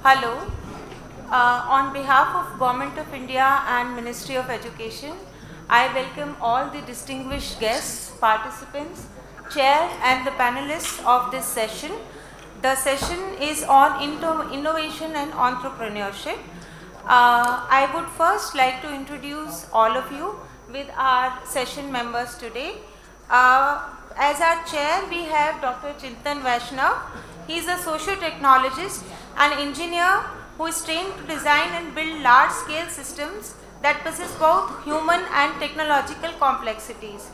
Hello. On behalf of Government of India and Ministry of Education, I welcome all the distinguished guests, participants, chair and the panelists of this session. The session is on innovation and entrepreneurship. I would first like to introduce all of you with our session members today. As our chair, we have Dr. Chintan Vaishnav. He is a socio-technologist and engineer who is trained to design and build large-scale systems that possess both human and technological complexities.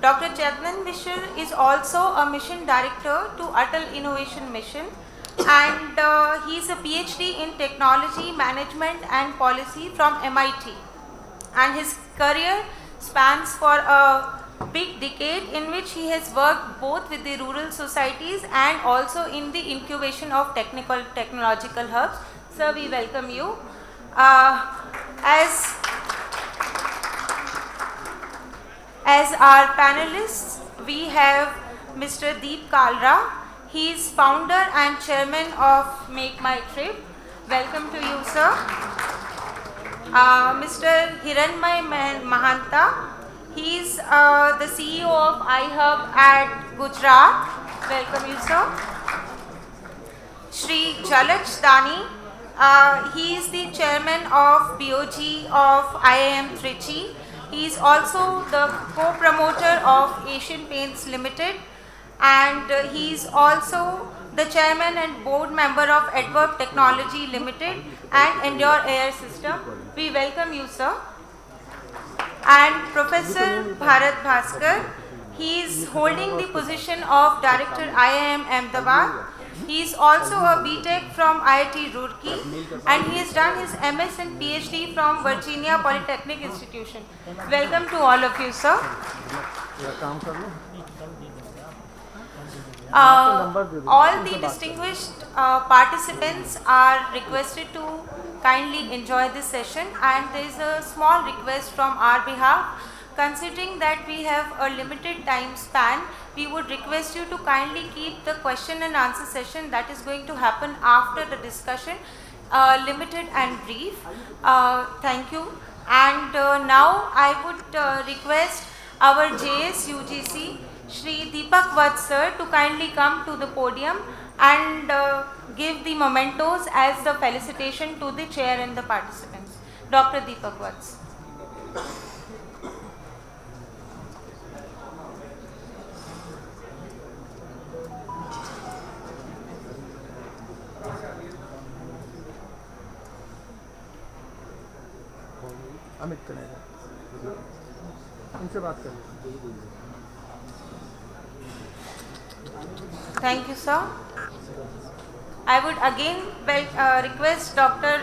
Dr. Chandan Mishra is also a mission director to Atal Innovation Mission, and he is a PhD in technology management and policy from MIT, and his career spans for a big decade in which he has worked both with the rural societies and also in the incubation of technological hubs. Sir, we welcome you. As our panelists, we have Mr. Deep Kalra. He is founder and chairman of Make My Trip. Welcome to you, sir. Mr. Hiranmay Mahanta. He is the CEO of iHub at Gujarat. Welcome you, sir. Shri Jalaj Dani. He is the chairman of BOG of IIM Trichy. He is also the co-promoter of Asian Paints Limited, and he is also the chairman and board member of Adverb Technology Limited and Endure Air System. We welcome you, sir. And Professor Bharat Bhaskar, he is holding the position of Director IIM Ahmedabad. He is also a BTech from IIT Roorkee, and he has done his MS and PhD from Virginia Polytechnic Institution. Welcome to all of you, sir. All the distinguished participants are requested to kindly enjoy this session, and there is a small request from our behalf. Considering that we have a limited time span, we would request you to kindly keep the question and answer session that is going to happen after the discussion limited and brief. Thank you. And now I would request our JS UGC, Shri Deepak Vats sir, to kindly come to the podium and give the mementos as the felicitation to the chair and the participants. Dr. Deepak Vats. Amit Canara उनसे बात कर लीजिए. Thank you, sir. I would again request Dr.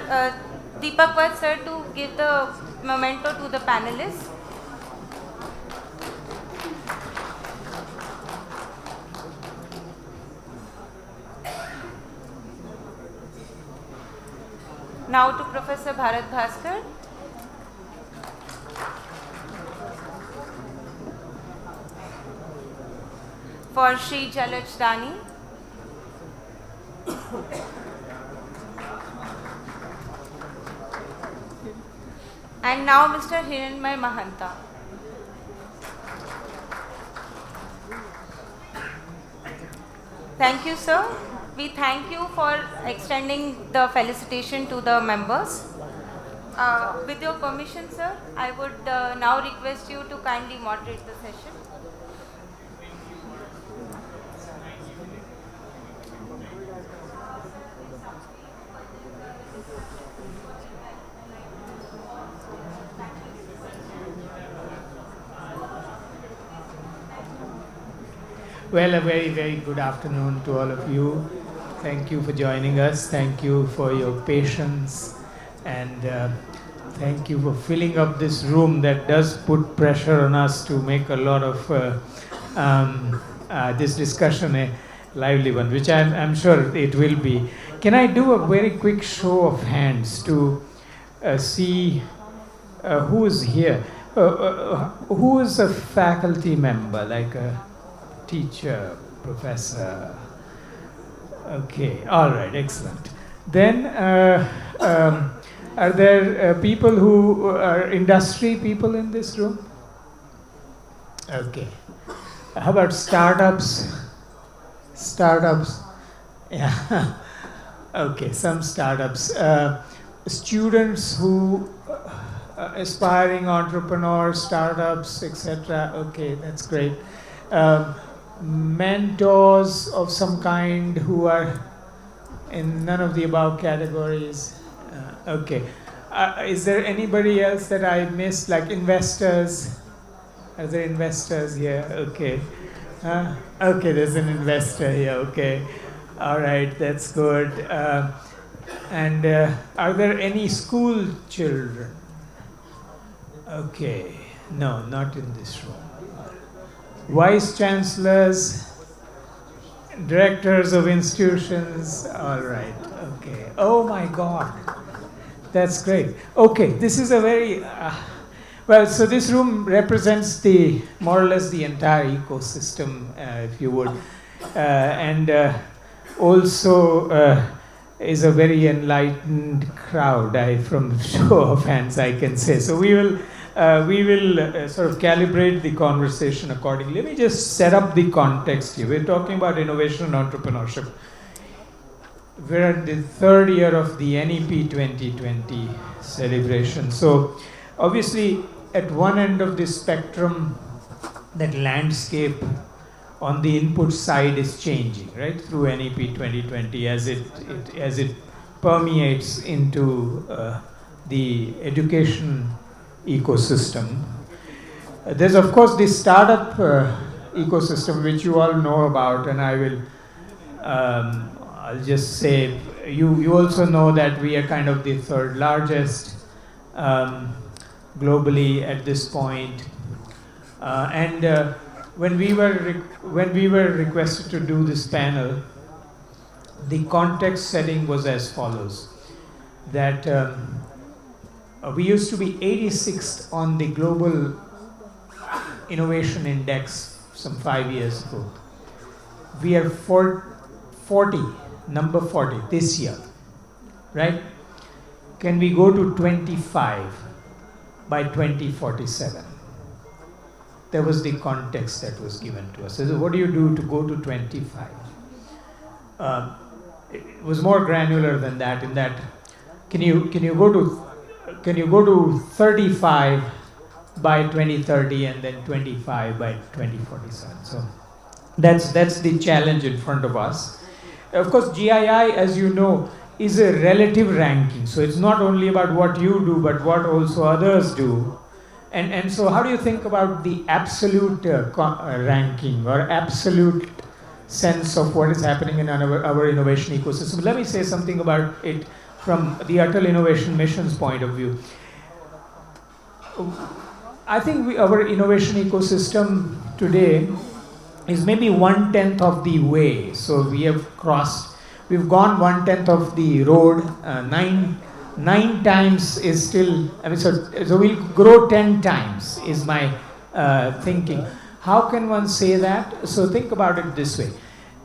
Deepak Vats sir to give the memento to the panelists. Now to Professor Bharat Bhaskar. For Shri Jalaj Dani. And now Mr. Hiranmay Mahanta. Thank you, sir. We thank you for extending the felicitation to the members. With your permission, sir, I would now request you to kindly moderate the session. Well, a very, very good afternoon to all of you. Thank you for joining us. Thank you for your patience. And thank you for filling up this room that does put pressure on us to make a lot of this discussion a lively one, which I'm sure it will be. Can I do a very quick show of hands to see who is here? Who is a faculty member, like a teacher, professor? Okay, all right, excellent. Then, are there people who are industry people in this room? Okay. How about startups? Startups. Yeah. Okay, some startups. Students who aspiring entrepreneurs, startups, etc. Okay, that's great. Mentors of some kind who are in none of the above categories. Okay. Is there anybody else that I missed, like investors? Are there investors here? Okay. Okay, there's an investor here. Okay. All right, that's good. And are there any school children? Okay. No, not in this room. Vice chancellors, directors of institutions. All right. Okay. Oh my God. That's great. Okay, this is a very well. So this room represents the more or less the entire ecosystem, if you would, and also is a very enlightened crowd. From show of hands, I can say. So we will sort of calibrate the conversation accordingly. Let me just set up the context here. We're talking about innovation and entrepreneurship. We're at the third year of the NEP 2020 celebration. So obviously at one end of the spectrum, that landscape on the input side is changing, right, through NEP 2020 as it permeates into the education ecosystem. There's of course the startup ecosystem, which you all know about, and I will I'll just say, you also know that we are kind of the third largest globally at this point. And when we were requested to do this panel, the context setting was as follows: that we used to be 86th on the global innovation index some 5 years ago. We are 40. Number 40 this year, right? Can we go to 25 by 2047? There was the context that was given to us. So what do you do to go to 25? It was more granular than that. In that, can you go to 35 by 2030 and then 25 by 2047? So that's the challenge in front of us. Of course, GII, as you know, is a relative ranking. So it's not only about what you do, but what also others do. And so how do you think about the absolute ranking or absolute sense of what is happening in our innovation ecosystem? Let me say something about it from the Atal Innovation Mission's point of view. I think our innovation ecosystem today is maybe 1/10 of the way. So we've gone 1/10 of the road. Nine times is still, so we'll grow 10 times is my thinking. How can one say that? So think about it this way.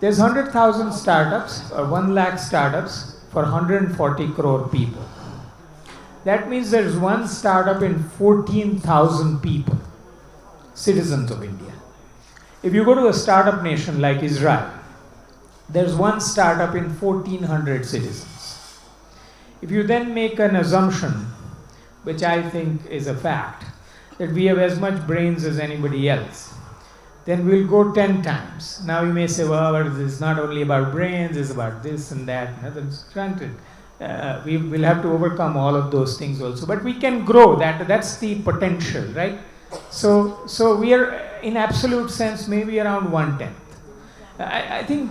There's 100,000 startups or 1 lakh startups for 140 crore people. That means there's one startup in 14,000 people, citizens of India. If you go to a startup nation like Israel, there's one startup in 1,400 citizens. If you then make an assumption, which I think is a fact, that we have as much brains as anybody else, then we'll go 10 times. Now you may say, well, it's not only about brains, it's about this and that. That's granted. We will have to overcome all of those things also. But we can grow. That's the potential, right? So we are, in absolute sense, maybe around 1/10. I think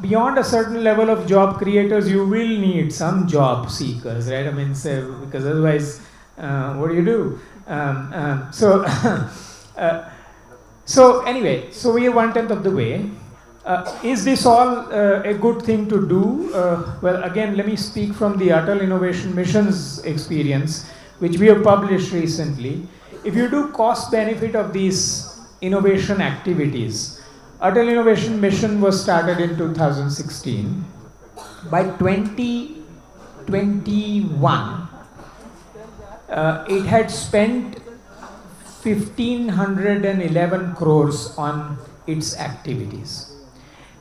beyond a certain level of job creators, you will need some job seekers, right? Because otherwise, what do you do? So anyway, so we are 1/10 of the way. Is this all a good thing to do? Well, again, let me speak from the Atal Innovation Mission's experience, which we have published recently. If you do cost benefit of these innovation activities, Atal Innovation Mission was started in 2016. By 20 2021, it had spent 1511 crores on its activities.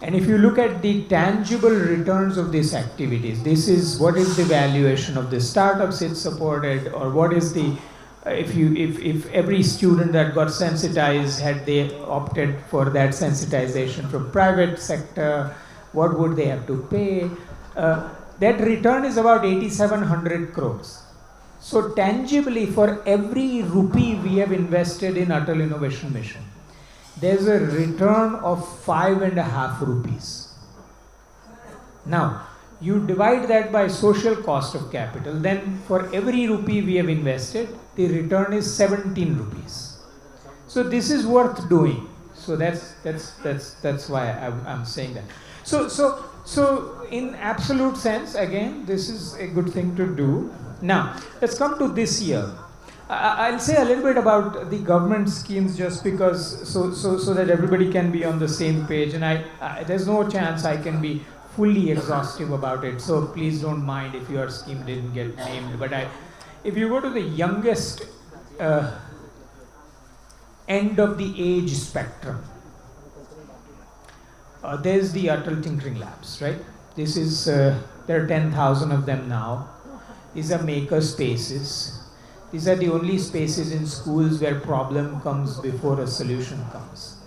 And if you look at the tangible returns of these activities, this is what is the valuation of the startups it supported, or what is the, if every student that got sensitized, had they opted for that sensitization from private sector, what would they have to pay? That return is about 8,700 crores. So tangibly, for every rupee we have invested in Atal Innovation Mission, there's a return of 5.5 rupees. Now, you divide that by social cost of capital, then for every rupee we have invested, the return is 17 rupees. So this is worth doing. So that's why I'm saying that. So in absolute sense, again, this is a good thing to do. Now, let's come to this year. I'll say a little bit about the government schemes, just because, so that everybody can be on the same page. And there's no chance I can be fully exhaustive about it. So please don't mind if your scheme didn't get named. But if you go to the youngest end of the age spectrum, there's the Atal Tinkering Labs, right? This is, there are 10,000 of them now. These are maker spaces. These are the only spaces in schools where problem comes before a solution comes.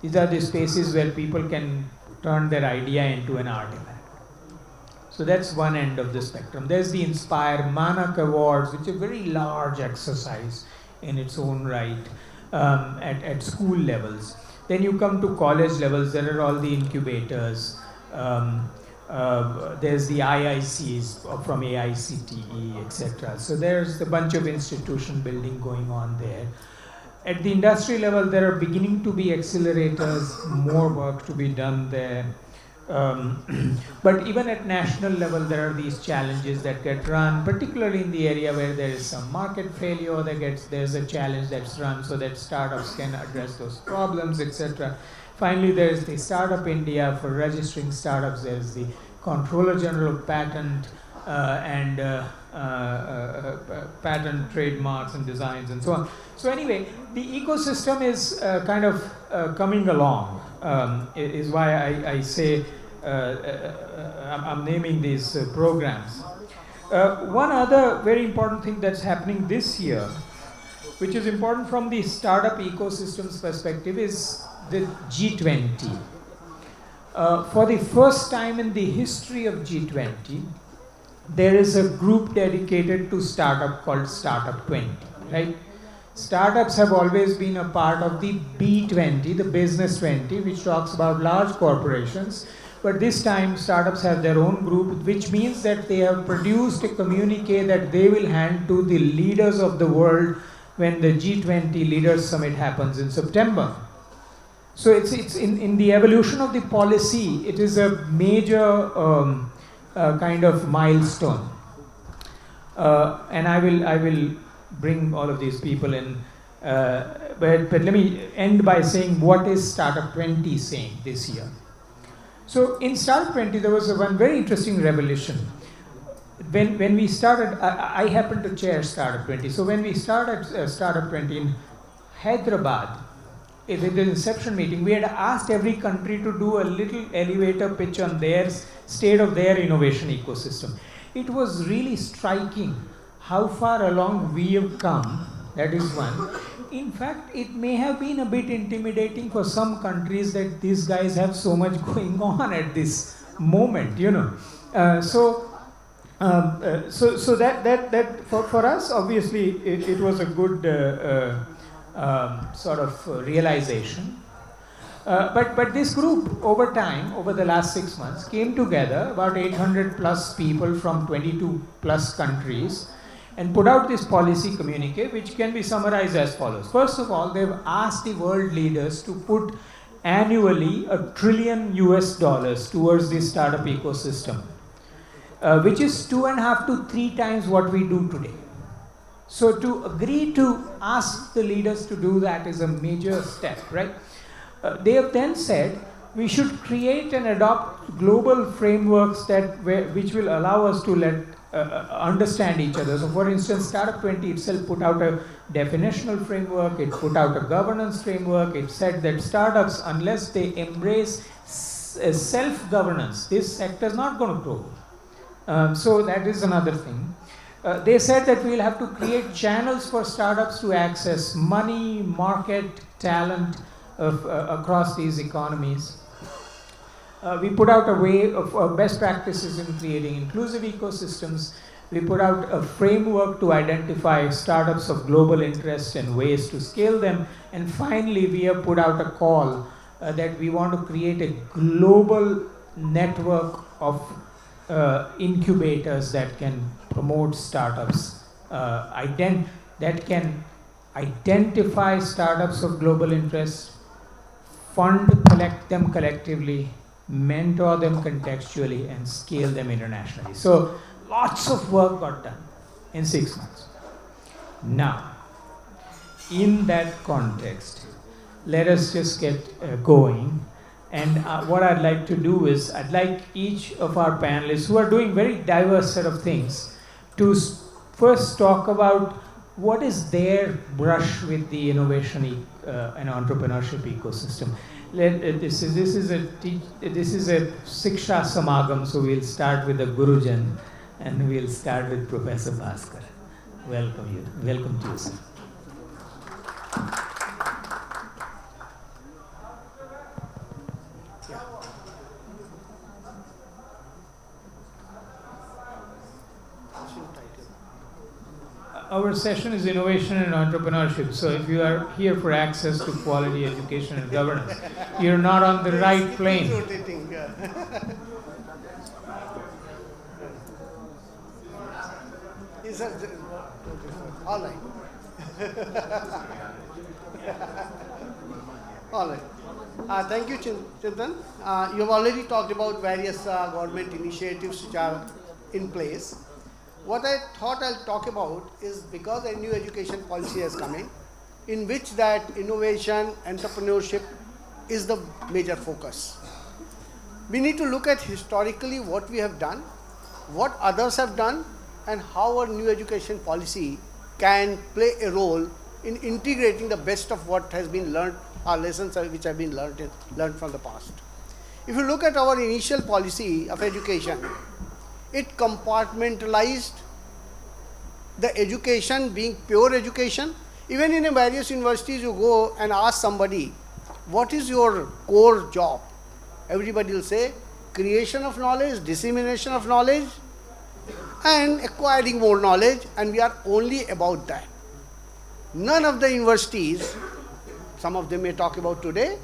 These are the spaces where people can turn their idea into an artifact. So that's one end of the spectrum. There's the Inspire Manak Awards, which is a very large exercise in its own right at school levels. Then you come to college levels, there are all the incubators. There's the IICs from AICTE, etc. So there's a bunch of institution building going on there. At the industry level, there are beginning to be accelerators, more work to be done there. But even at national level, there are these challenges that get run, particularly in the area where there is some market failure, there's a challenge that's run so that startups can address those problems, etc. Finally, there's the Startup India for registering startups. There's the Controller General of Patent and patent trademarks and designs and so on. So anyway, the ecosystem is kind of coming along, is why I say I'm naming these programs. One other very important thing that's happening this year, which is important from the startup ecosystem's perspective, is the G20. For the first time in the history of G20, there is a group dedicated to startup called Startup 20, right? Startups have always been a part of the B20, the Business 20, which talks about large corporations. But this time, startups have their own group, which means that they have produced a communique that they will hand to the leaders of the world when the G20 Leaders Summit happens in September. So it's in the evolution of the policy, it is a major kind of milestone. And I will bring all of these people in. But let me end by saying, what is Startup 20 saying this year? So in Startup 20, there was one very interesting revelation. When we started, I happened to chair Startup 20. So when we started Startup 20 in Hyderabad, in the inception meeting, we had asked every country to do a little elevator pitch on their state of their innovation ecosystem. It was really striking how far along we have come. That is one. In fact, it may have been a bit intimidating for some countries that these guys have so much going on at this moment, you know. So that for us, obviously, it was a good sort of realization. But this group, over time, over the last 6 months, came together, about 800 plus people from 22 plus countries, and put out this policy communique, which can be summarized as follows. First of all, they've asked the world leaders to put annually $1 trillion towards the startup ecosystem, which is 2.5 to 3 times what we do today. So to agree to ask the leaders to do that is a major step, right? They have then said, we should create and adopt global frameworks which will allow us to understand each other. So for instance, Startup 20 itself put out a definitional framework, it put out a governance framework, it said that startups, unless they embrace self-governance, this sector is not going to grow. So that is another thing. They said that we'll have to create channels for startups to access money, market, talent across these economies. We put out a way of best practices in creating inclusive ecosystems. We put out a framework to identify startups of global interest and ways to scale them. And finally, we have put out a call that we want to create a global network of incubators that can promote startups, that can identify startups of global interest, collect them collectively, mentor them contextually, and scale them internationally. So lots of work got done in 6 months. Now, in that context, let us just get going. And what I'd like to do is, I'd like each of our panelists, who are doing very diverse set of things, to first talk about what is their brush with the innovation and entrepreneurship ecosystem. This is a Siksha Samagam, so we'll start with the Gurujan, and we'll start with Professor Bhaskar. Welcome to you, sir. Our session is innovation and entrepreneurship. So if you are here for access to quality education and governance, you're not on the right plane. All right. All right. Thank you, Chintan. You have already talked about various government initiatives which are in place. What I thought I'll talk about is, because a new education policy has come in which that innovation, entrepreneurship is the major focus. We need to look at historically what we have done, what others have done, and how our new education policy can play a role in integrating the best of what has been learned, our lessons which have been learned from the past. If you look at our initial policy of education, it compartmentalized the education being pure education. Even in various universities, you go and ask somebody, what is your core job? Everybody will say, creation of knowledge, dissemination of knowledge, and acquiring more knowledge, and we are only about that. None of the universities, some of them may talk about today,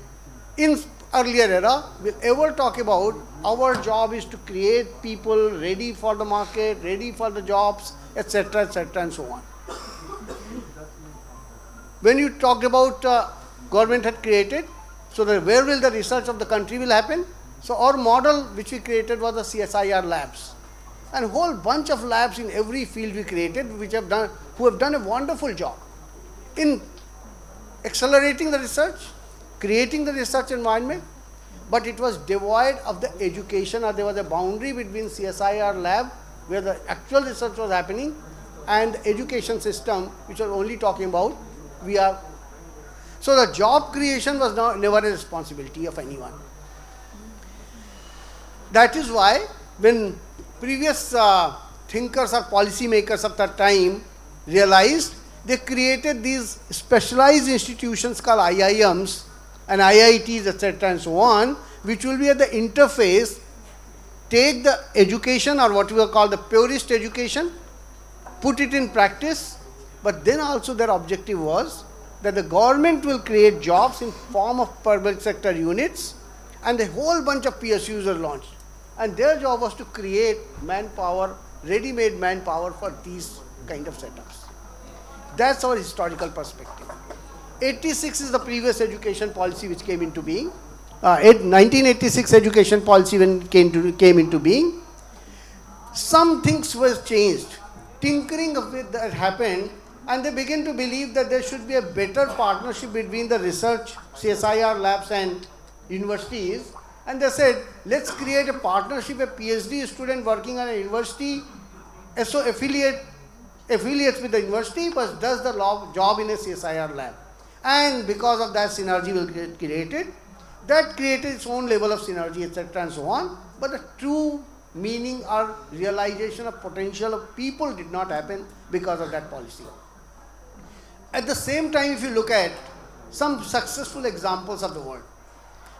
in earlier era, will ever talk about our job is to create people ready for the market, ready for the jobs, etc., and so on. When you talked about government had created, so where will the research of the country will happen? So our model which we created was the CSIR labs. And a whole bunch of labs in every field we created who have done a wonderful job in accelerating the research, creating the research environment, but it was devoid of the education, or there was a boundary between CSIR lab, where the actual research was happening, and the education system, which was only talking about so the job creation was never a responsibility of anyone. That is why when previous thinkers or policy makers of that time realized, they created these specialized institutions called IIMs and IITs, etc., and so on, which will be at the interface, take the education, or what we will call the purist education, put it in practice, but then also their objective was that the government will create jobs in form of public sector units, and a whole bunch of PSUs were launched. And their job was to create manpower, ready-made manpower for these kind of setups. That's our historical perspective. 86 is the previous education policy which came into being. 1986 education policy when it came into being. Some things were changed. Tinkering of it that happened, and they began to believe that there should be a better partnership between the research, CSIR labs and universities, And they said, let's create a partnership, a PhD student working at a university, so affiliates with the university, but does the job in a CSIR lab. And because of that, synergy will get created. That created its own level of synergy, etc. and so on. But the true meaning or realization of potential of people did not happen because of that policy. At the same time, if you look at some successful examples of the world,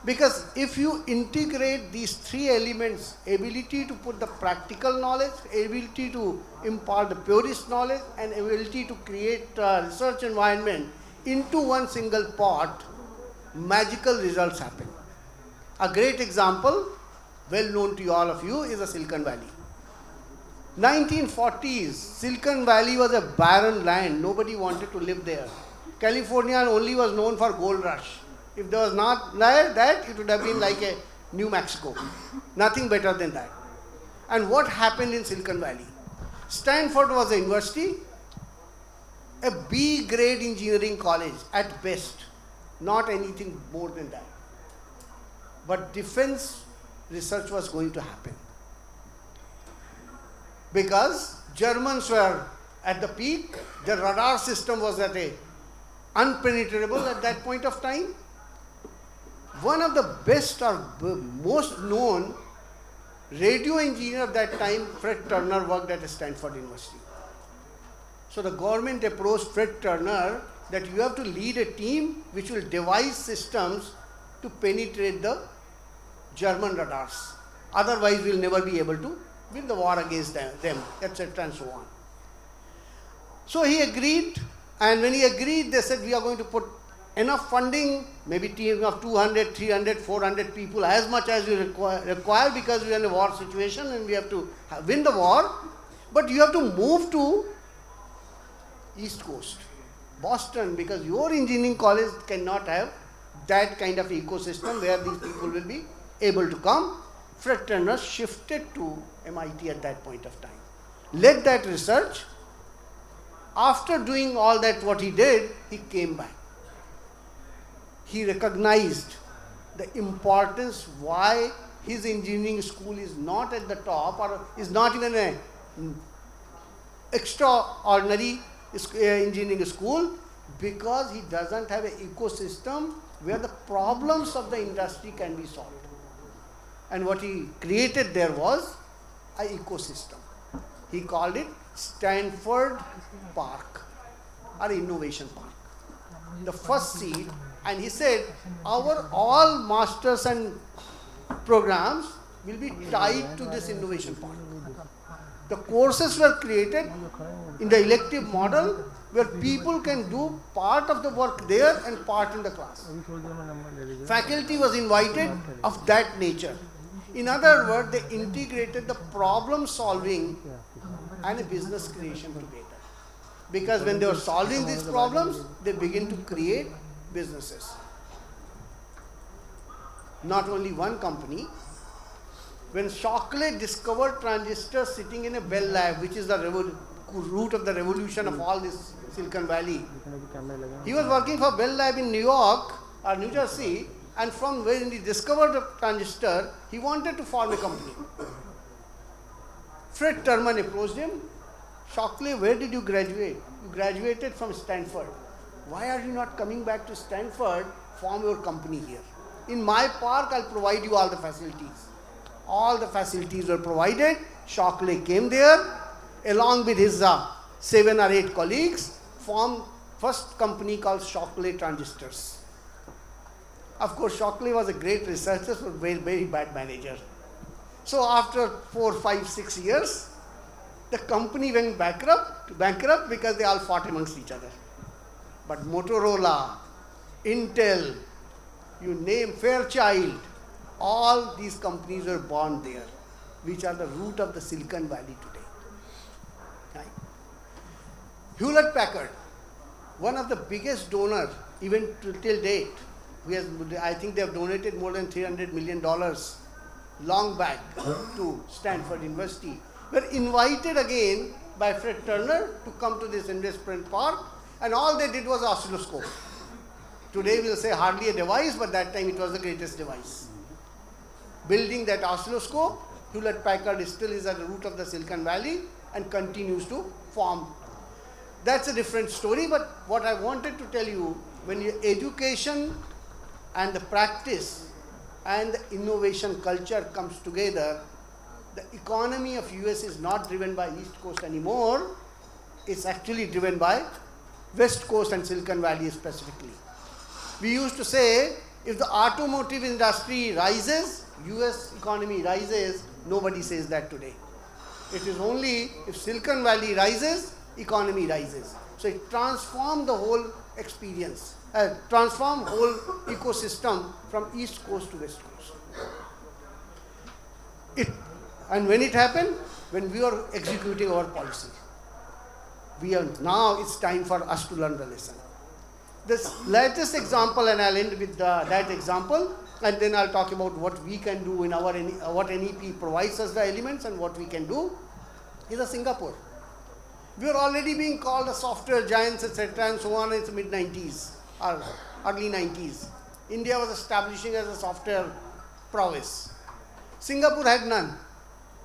because if you integrate these three elements, ability to put the practical knowledge, ability to impart the purist knowledge, and ability to create a research environment into one single pot, magical results happen. A great example, well known to all of you, is the Silicon Valley. 1940s, Silicon Valley was a barren land. Nobody wanted to live there. California only was known for gold rush. If there was not that, it would have been like a New Mexico. Nothing better than that. And what happened in Silicon Valley? Stanford was a university, a B-grade engineering college at best, not anything more than that. But defense research was going to happen. Because Germans were at the peak, the radar system was at a unpenetrable at that point of time. One of the best or most known radio engineer of that time, Fred Turner, worked at Stanford University. So the government approached Fred Turner that you have to lead a team which will devise systems to penetrate the German radars. Otherwise, we will never be able to win the war against them, etc. and so on. So he agreed, and when he agreed, they said, we are going to put enough funding, maybe team of 200, 300, 400 people, as much as we require because we are in a war situation and we have to win the war. But you have to move to East Coast, Boston, because your engineering college cannot have that kind of ecosystem where these people will be able to come. Fred Turner shifted to MIT at that point of time, led that research. After doing all that, what he did, he came back. He recognized the importance why his engineering school is not at the top or is not even an extraordinary engineering school, because he doesn't have an ecosystem where the problems of the industry can be solved. And what he created there was an ecosystem. He called it Stanford Park or Innovation Park. The first seed. And he said, our all masters and programs will be tied to this innovation part. The courses were created in the elective model where people can do part of the work there and part in the class. Faculty was invited of that nature. In other words, they integrated the problem solving and a business creation together. Because when they were solving these problems, they begin to create businesses. Not only one company. When Shockley discovered transistors sitting in a Bell Lab, which is the root of the revolution of all this Silicon Valley, he was working for Bell Lab in New York or New Jersey, and from when he discovered the transistor, he wanted to form a company. Fred Turman approached him. Shockley, where did you graduate? You graduated from Stanford. Why are you not coming back to Stanford, form your company here? In my park, I'll provide you all the facilities. All the facilities were provided. Shockley came there, along with his 7 or 8 colleagues, formed first company called Shockley Transistors. Of course, Shockley was a great researcher, but very, very bad manager. So after 4, 5, 6 years, the company went bankrupt because they all fought amongst each other. But Motorola, Intel, you name Fairchild, all these companies were born there, which are the root of the Silicon Valley today. Right? Hewlett-Packard, one of the biggest donors, even till date, I think they have donated more than $300 million long back to Stanford University. Were invited again by Fred Turner to come to this investment park, and all they did was oscilloscope. Today we'll say hardly a device, but that time it was the greatest device. building that oscilloscope. Hewlett-Packard still is at the root of the Silicon Valley and continues to form. That's a different story, but what I wanted to tell you, when your education and the practice and the innovation culture comes together, the economy of US is not driven by East Coast anymore. It's actually driven by West Coast and Silicon Valley specifically. We used to say, if the automotive industry rises, US economy rises. Nobody says that today. It is only if Silicon Valley rises, economy rises. So it transformed the whole experience, transformed whole ecosystem from East Coast to West Coast. And when it happened, when we were executing our policy, now it's time for us to learn the lesson. This latest example, and I'll end with that example, and then I'll talk about what we can do in our what NEP provides us the elements and what we can do, is a Singapore. We are already being called a software giants, etc., and so on in the mid-90s or early 90s. India was establishing as a software prowess. Singapore had none,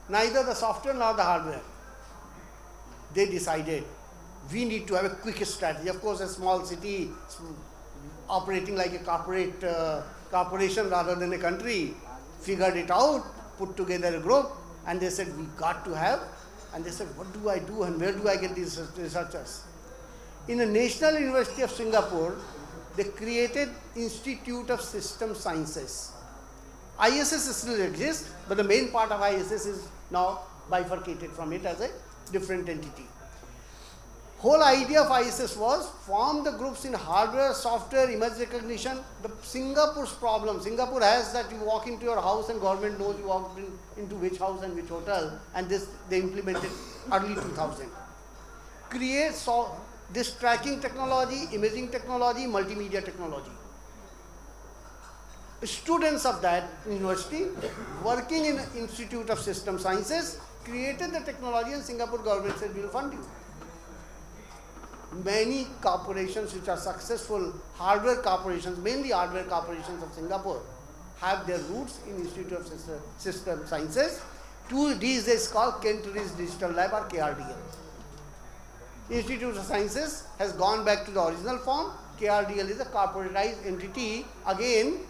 neither the software nor the hardware. They decided we need to have a quick strategy. Of course, a small city operating like a corporation rather than a country figured it out, put together a group, and they said, we got to have. And they said, what do I do and where do I get these researchers? In the National University of Singapore, they created Institute of System Sciences. ISS still exists, but the main part of ISS is now bifurcated from it as a different entity. Whole idea of ISS was form the groups in hardware, software, image recognition. The Singapore's problem, Singapore has that you walk into your house and government knows you walked into which house and which hotel, and this they implemented early 2000. Create this tracking technology, imaging technology, multimedia technology. Students of that university working in Institute of System Sciences created the technology, and Singapore government said, we will fund you. Many corporations which are successful, hardware corporations, mainly hardware corporations of Singapore, have their roots in Institute of System Sciences. These days called Kent Ridge Digital Lab or KRDL. Institute of Sciences has gone back to the original form. KRDL is a corporatized entity, again,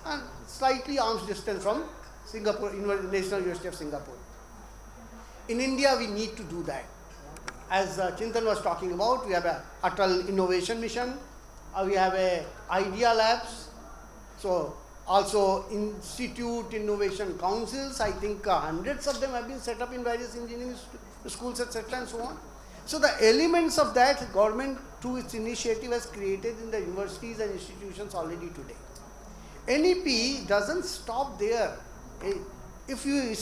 and slightly arm's distance from Singapore, National University of Singapore. In India, we need to do that. As Chintan was talking about, we have a Atal Innovation Mission, we have a Idea Labs, so also Institute Innovation Councils. I think hundreds of them have been set up in various engineering schools, etc., and so on. So the elements of that, government through its initiative has created in the universities and institutions already today. NEP doesn't stop there. If we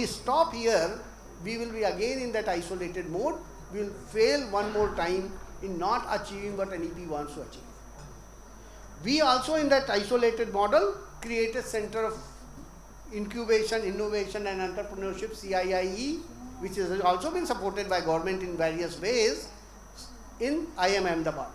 stop here, we will be again in that isolated mode. We will fail one more time in not achieving what NEP wants to achieve. We also in that isolated model create a Center of Incubation, Innovation and Entrepreneurship, CIIE, which has also been supported by government in various ways in IIM Ahmedabad.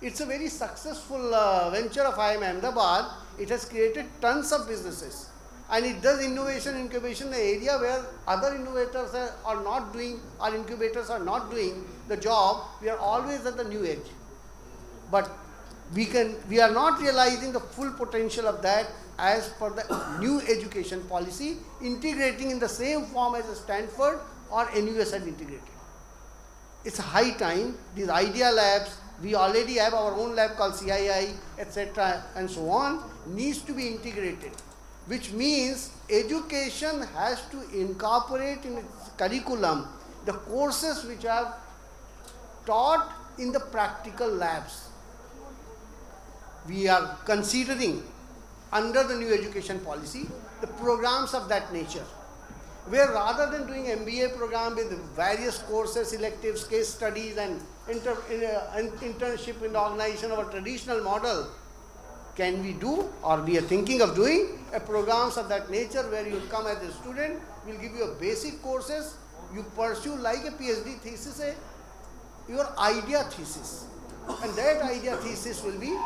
It's a very successful venture of IIM Ahmedabad. It has created tons of businesses. And it does innovation incubation in an area where other innovators are not doing, or incubators are not doing the job. We are always at the new edge. But we are not realizing the full potential of that as per the new education policy, integrating in the same form as Stanford or NUS had integrated. It's high time. These Idea Labs, we already have our own lab called CII, etc., and so on, needs to be integrated. Which means education has to incorporate in its curriculum the courses which are taught in the practical labs. We are considering under the new education policy the programs of that nature, where rather than doing MBA program with various courses, electives, case studies and internship in the organization of a traditional model, can we do, or we are thinking of doing, a programs of that nature where you come as a student, we'll give you a basic courses, you pursue like a PhD thesis, your idea thesis, And that idea thesis will be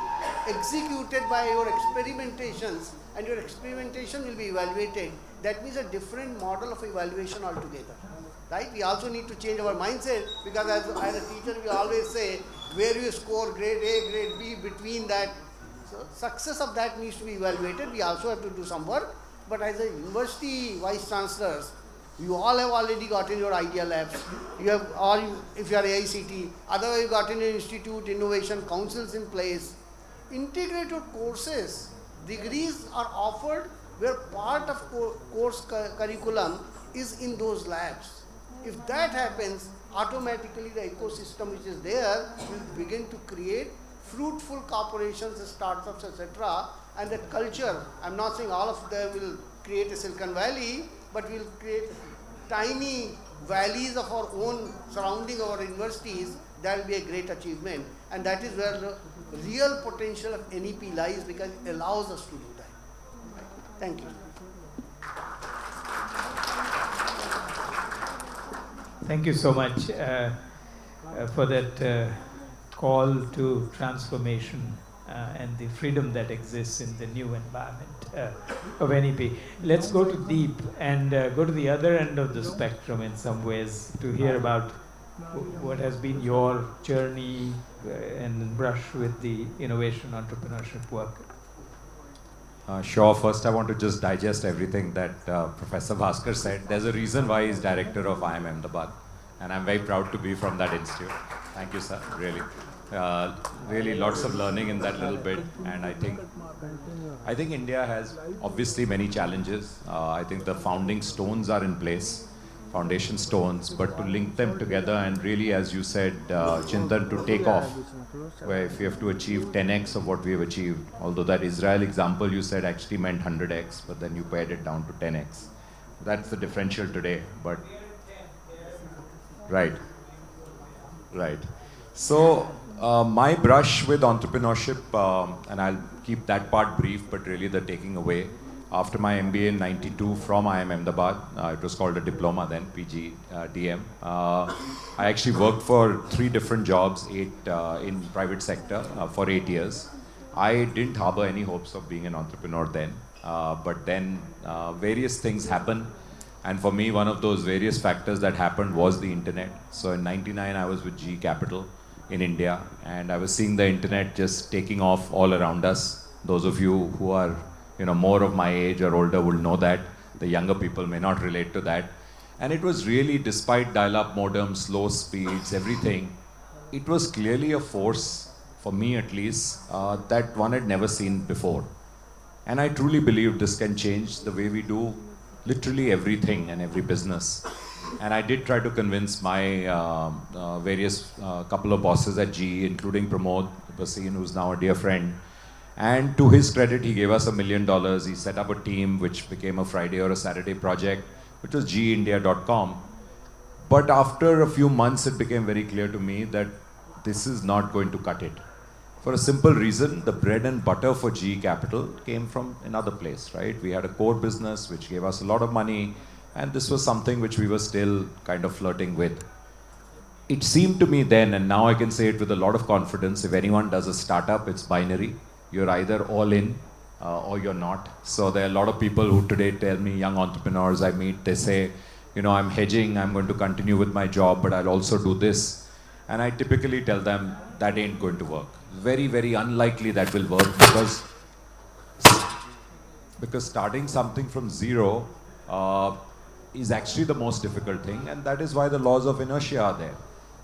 executed by your experimentations, and your experimentation will be evaluated. That means a different model of evaluation altogether. Right? We also need to change our mindset, because as a teacher we always say, where you score grade A, grade B, between that. So success of that needs to be evaluated. We also have to do some work. But as a university vice chancellors, you all have already gotten your idea labs. You have all, if you are AICT, otherwise you got in your institute, innovation councils in place. Integrated courses, degrees are offered where part of course curriculum is in those labs. If that happens, automatically the ecosystem which is there will begin to create fruitful corporations, startups, etc. And that culture, I'm not saying all of them will create a Silicon Valley, but we'll create tiny valleys of our own surrounding our universities. That will be a great achievement. And that is where the real potential of NEP lies, because it allows us to do that. Thank you. Thank you so much for that call to transformation and the freedom that exists in the new environment of NEP. Let's go to Deep and go to the other end of the spectrum in some ways to hear about what has been your journey and brush with the innovation entrepreneurship work. Sure. First, I want to just digest everything that Professor Bhaskar said. There's a reason why he's director of IIM Ahmedabad, and I'm very proud to be from that institute. Thank you, sir. Really, really lots of learning in that little bit, and I think India has obviously many challenges. I think the founding stones are in place, foundation stones, but to link them together and really, as you said, Chintan, to take off, where if you have to achieve 10x of what we have achieved, although that Israel example you said actually meant 100x, but then you pared it down to 10x. That's the differential today, but right. So my brush with entrepreneurship, and I'll keep that part brief, but really the taking away. After my MBA in '92 from IIM Ahmedabad, it was called a diploma then, PG DM. I actually worked for 3 different jobs, 8 in private sector for 8 years. I didn't harbor any hopes of being an entrepreneur then, but then various things happened. And for me, one of those various factors that happened was the internet. So in '99, I was with GE Capital in India, and I was seeing the internet just taking off all around us. Those of you who are more of my age or older will know that. The younger people may not relate to that. And it was really, despite dial-up modems, slow speeds, everything, it was clearly a force, for me at least, that one had never seen before. And I truly believe this can change the way we do literally everything and every business. And I did try to convince my various couple of bosses at GE, including Pramod Bhasin, who's now a dear friend. And to his credit, he gave us $1 million. He set up a team which became a Friday or a Saturday project, which was geindia.com. But after a few months, it became very clear to me that this is not going to cut it. For a simple reason, the bread and butter for GE Capital came from another place, right? We had a core business which gave us a lot of money, and this was something which we were still kind of flirting with. It seemed to me then, and now I can say it with a lot of confidence, if anyone does a startup, it's binary. You're either all in or you're not. So there are a lot of people who today tell me, young entrepreneurs I meet, they say, I'm hedging, I'm going to continue with my job, but I'll also do this. And I typically tell them that ain't going to work. Very, very unlikely that will work, because starting something from zero is actually the most difficult thing, and that is why the laws of inertia are there.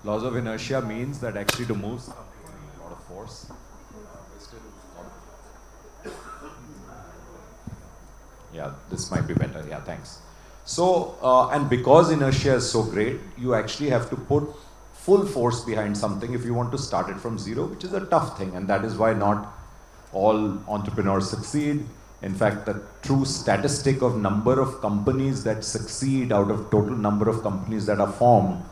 Laws of inertia means that actually to move something, a lot of force. Yeah, this might be better. Yeah, thanks. So, and because inertia is so great, you actually have to put full force behind something if you want to start it from zero, which is a tough thing. And that is why not all entrepreneurs succeed. In fact, the true statistic of number of companies that succeed out of total number of companies that are formed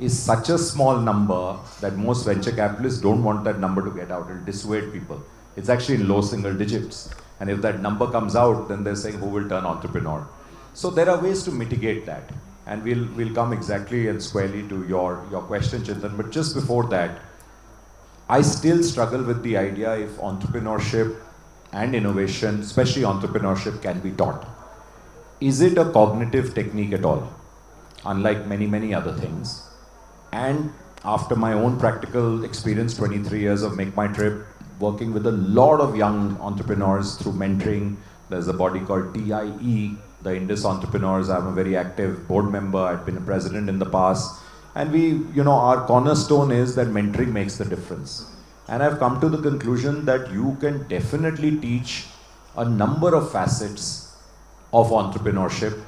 is such a small number that most venture capitalists don't want that number to get out. It'll dissuade people. It's actually in low single digits. And if that number comes out, then they're saying, who will turn entrepreneur? So there are ways to mitigate that. And we'll come exactly and squarely to your question, Chintan. But just before that, I still struggle with the idea if entrepreneurship and innovation, especially entrepreneurship, can be taught. Is it a cognitive technique at all? Unlike many, many other things. And after my own practical experience, 23 years of Make My Trip, working with a lot of young entrepreneurs through mentoring, there's a body called TIE, the Indus Entrepreneurs. I'm a very active board member. I've been a president in the past. And our cornerstone is that mentoring makes the difference. And I've come to the conclusion that you can definitely teach a number of facets of entrepreneurship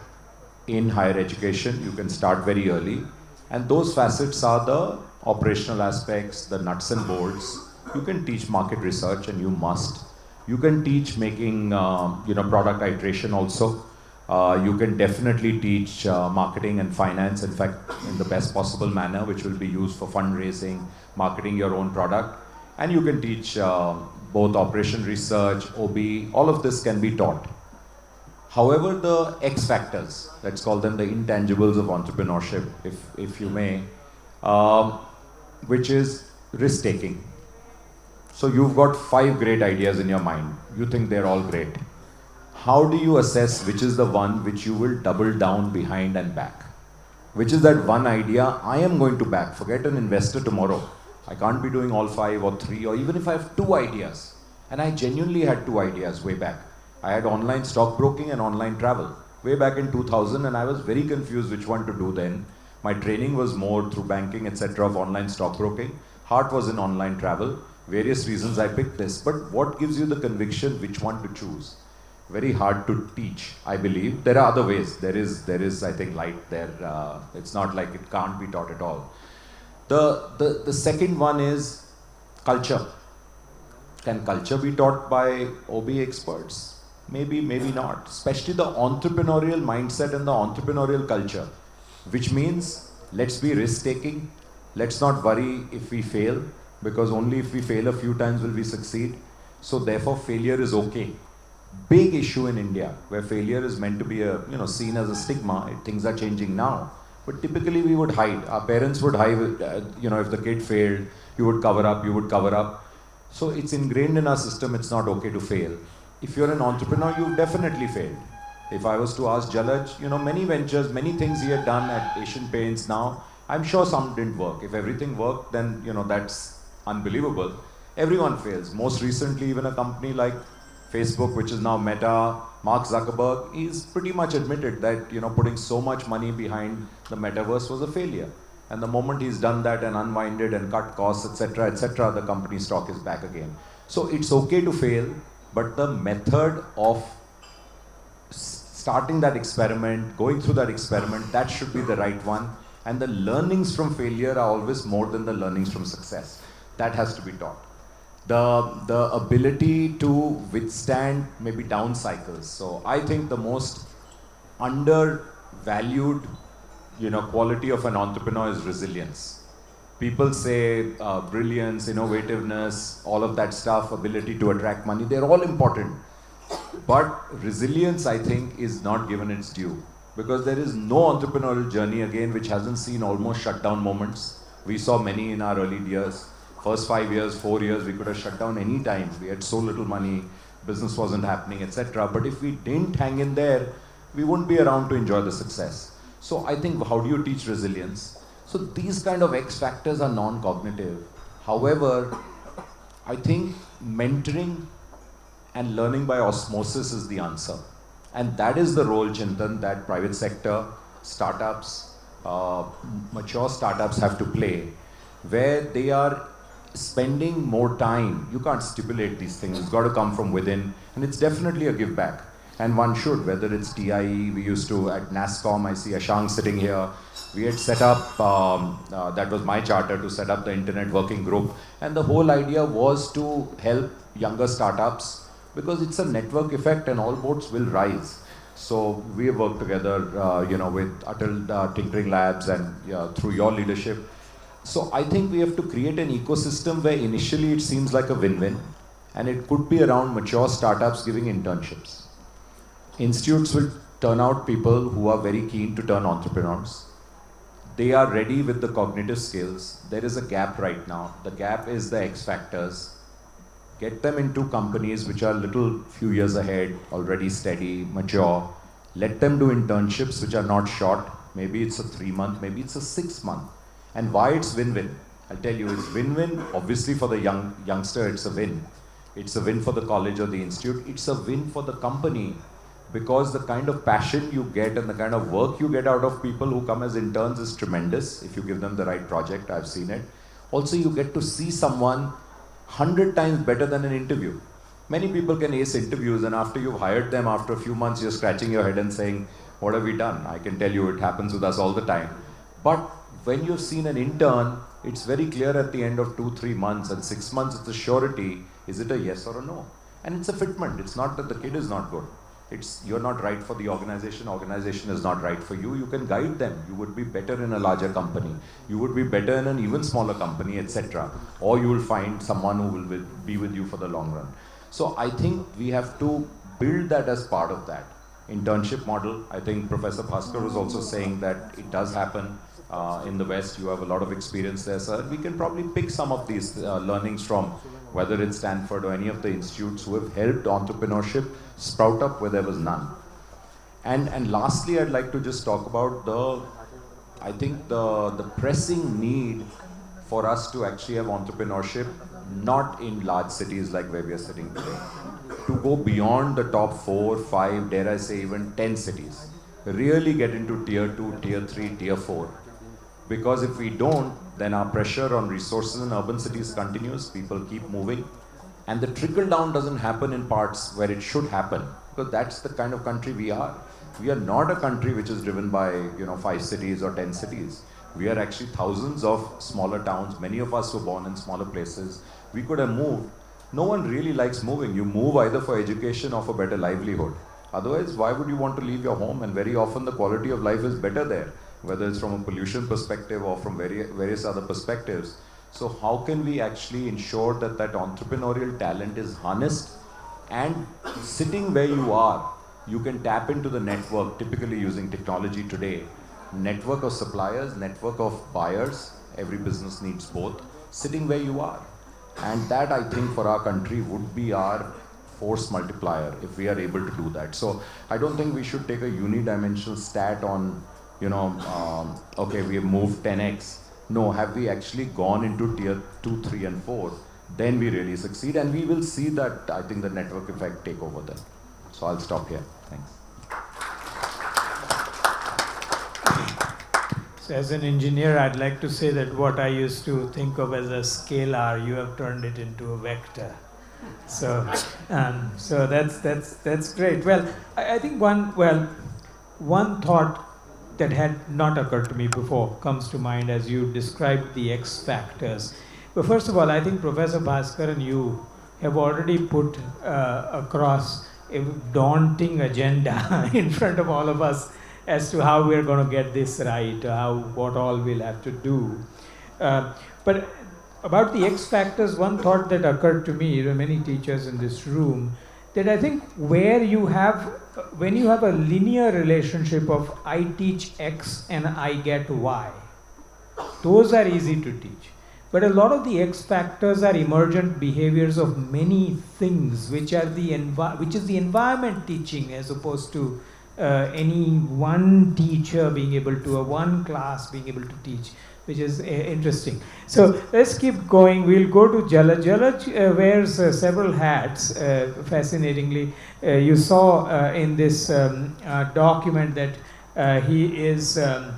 in higher education. You can start very early. And those facets are the operational aspects, the nuts and bolts. You can teach market research, and you must. You can teach making, product iteration also. You can definitely teach marketing and finance, in fact, in the best possible manner, which will be used for fundraising, marketing your own product. And you can teach both operation research, OB, all of this can be taught. However, the X factors, let's call them the intangibles of entrepreneurship, if you may, which is risk-taking. So you've got 5 great ideas in your mind. You think they're all great. How do you assess which is the one which you will double down behind and back? Which is that one idea I am going to back. Forget an investor tomorrow. I can't be doing all 5 or 3, or even if I have 2 ideas. And I genuinely had 2 ideas way back. I had online stockbroking and online travel way back in 2000, and I was very confused which one to do then. My training was more through banking, etc., of online stockbroking. Heart was in online travel. Various reasons I picked this. But what gives you the conviction which one to choose? Very hard to teach, I believe. There are other ways. There is I think, light there. It's not like it can't be taught at all. The second one is culture. Can culture be taught by OB experts? Maybe, maybe not. Especially the entrepreneurial mindset and the entrepreneurial culture, which means let's be risk-taking. Let's not worry if we fail, because only if we fail a few times will we succeed. So therefore, failure is okay. Big issue in India, where failure is meant to be seen as a stigma. Things are changing now. But typically we would hide. Our parents would hide, if the kid failed, you would cover up. So it's ingrained in our system, it's not okay to fail. If you're an entrepreneur, you've definitely failed. If I was to ask Jalaj, many ventures, many things he had done at Asian Paints now, I'm sure some didn't work. If everything worked, then, that's unbelievable. Everyone fails. Most recently, even a company like Facebook, which is now Meta, Mark Zuckerberg, he's pretty much admitted that, putting so much money behind the metaverse was a failure. And the moment he's done that and unwinded and cut costs, etc., the company stock is back again. So it's okay to fail, but the method of starting that experiment, going through that experiment, that should be the right one. And the learnings from failure are always more than the learnings from success. That has to be taught. The ability to withstand maybe down cycles. So I think the most undervalued quality of an entrepreneur is resilience. People say brilliance, innovativeness, all of that stuff, ability to attract money, they're all important. But resilience, I think, is not given its due. Because there is no entrepreneurial journey, again, which hasn't seen almost shutdown moments. We saw many in our early years. First 5 years, 4 years, we could have shut down any time. We had so little money, business wasn't happening, etc. But if we didn't hang in there, we wouldn't be around to enjoy the success. So I think, how do you teach resilience? So these kind of X factors are non-cognitive. However, I think mentoring and learning by osmosis is the answer. And that is the role, Chintan, that private sector, startups, mature startups have to play, where they are spending more time. You can't stipulate these things. It's got to come from within. And it's definitely a give back. And one should, whether it's TIE, we used to, at NASSCOM, I see Ashang sitting here. We had set up, that was my charter, to set up the Internet Working Group. And the whole idea was to help younger startups, because it's a network effect and all boats will rise. So we have worked together, with Atal Tinkering Labs and through your leadership. So I think we have to create an ecosystem where initially it seems like a win-win, and it could be around mature startups giving internships. Institutes will turn out people who are very keen to turn entrepreneurs. they are ready with the cognitive skills. There is a gap right now. The gap is the X factors. Get them into companies which are little few years ahead, already steady, mature. Let them do internships which are not short. Maybe it's a 3-month, maybe it's a 6-month. And why it's win-win? I'll tell you, it's win-win. Obviously for the youngster, it's a win. It's a win for the college or the institute. It's a win for the company, because the kind of passion you get and the kind of work you get out of people who come as interns is tremendous if you give them the right project. I've seen it. Also, you get to see someone 100 times better than an interview. Many people can ace interviews, and after you've hired them, after a few months, you're scratching your head and saying, what have we done? I can tell you it happens with us all the time. But when you've seen an intern, it's very clear at the end of 2-3 months, and 6 months it's a surety. Is it a yes or a no? And it's a fitment. It's not that the kid is not good. It's you're not right for the organization is not right for you. You can guide them. You would be better in a larger company. You would be better in an even smaller company, etc. Or you will find someone who will be with you for the long run. So I think we have to build that as part of that internship model. I think Professor Bhaskar was also saying that it does happen in the West. You have a lot of experience there, sir. We can probably pick some of these learnings from whether it's Stanford or any of the institutes who have helped entrepreneurship sprout up where there was none. And lastly, I'd like to just talk about the pressing need for us to actually have entrepreneurship, not in large cities like where we are sitting today, to go beyond the top 4, 5, dare I say even 10 cities, really get into tier 2, tier 3, tier 4. Because if we don't, then our pressure on resources in urban cities continues, people keep moving, and the trickle down doesn't happen in parts where it should happen, because that's the kind of country we are. We are not a country which is driven by 5 cities or 10 cities. We are actually thousands of smaller towns. Many of us were born in smaller places. We could have moved. No one really likes moving. You move either for education or for better livelihood. Otherwise, why would you want to leave your home? And very often the quality of life is better there, whether it's from a pollution perspective or from various other perspectives. So how can we actually ensure that that entrepreneurial talent is harnessed, and sitting where you are, you can tap into the network, typically using technology today, network of suppliers, network of buyers. Every business needs both, sitting where you are. And that, I think, for our country would be our force multiplier if we are able to do that. So I don't think we should take a unidimensional stat on, okay, we have moved 10x. No, have we actually gone into tier 2, 3 and 4? Then we really succeed, and we will see that, I think, the network effect take over then. So I'll stop here. Thanks. So as an engineer, I'd like to say that what I used to think of as a scalar, you have turned it into a vector. So that's great. Well, I think one thought that had not occurred to me before comes to mind as you described the X factors. But first of all, I think Professor Bhaskar and you have already put across a daunting agenda in front of all of us as to how we're going to get this right, what all we'll have to do. But about the X factors, one thought that occurred to me, there are many teachers in this room, that I think when you have a linear relationship of I teach X and I get Y, those are easy to teach. But a lot of the X factors are emergent behaviors of many things, which is the environment teaching, as opposed to any one teacher being able to, or one class being able to teach, which is interesting. So let's keep going. We'll go to Jalaj. Jalaj wears several hats, fascinatingly. You saw in this document that he is the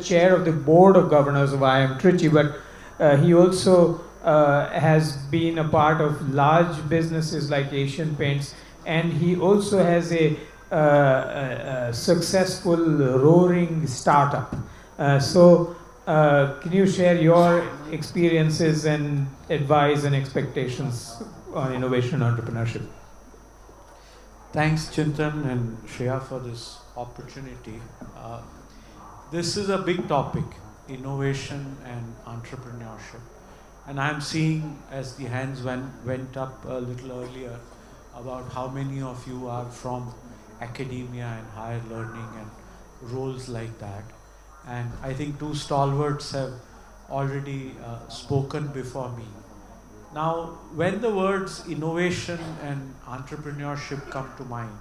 chair of the board of governors of IIM Trichy, but he also has been a part of large businesses like Asian Paints, and he also has a successful roaring startup. So can you share your experiences and advice and expectations on innovation and entrepreneurship? Thanks, Chintan and Shreya, for this opportunity. This is a big topic, innovation and entrepreneurship. And I'm seeing, as the hands went up a little earlier, about how many of you are from academia and higher learning, and roles like that. And I think two stalwarts have already spoken before me. Now, when the words innovation and entrepreneurship come to mind,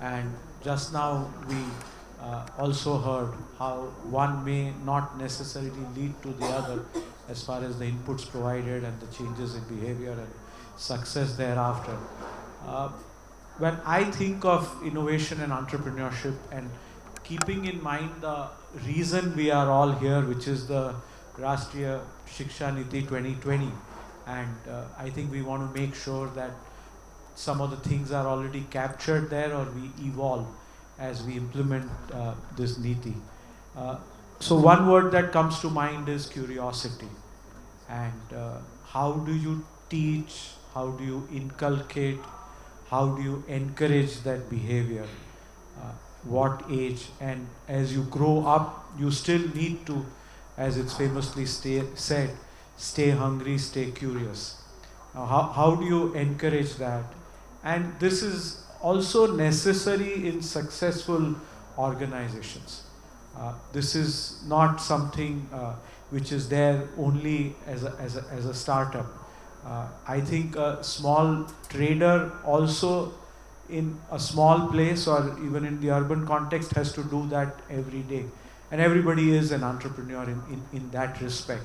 and just now we also heard how one may not necessarily lead to the other as far as the inputs provided and the changes in behavior and success thereafter. Uh, when I think of innovation and entrepreneurship, and keeping in mind the reason we are all here, which is the Rashtriya Shiksha Niti 2020, and I think we want to make sure that some of the things are already captured there, or we evolve as we implement this Niti. So one word that comes to mind is curiosity. And how do you teach, how do you inculcate, how do you encourage that behavior? What age? And as you grow up, you still need to, as it's famously said, stay hungry, stay curious. Now, how do you encourage that? And this is also necessary in successful organizations. This is not something which is there only as a startup. I think a small trader also in a small place or even in the urban context has to do that every day. And everybody is an entrepreneur in that respect.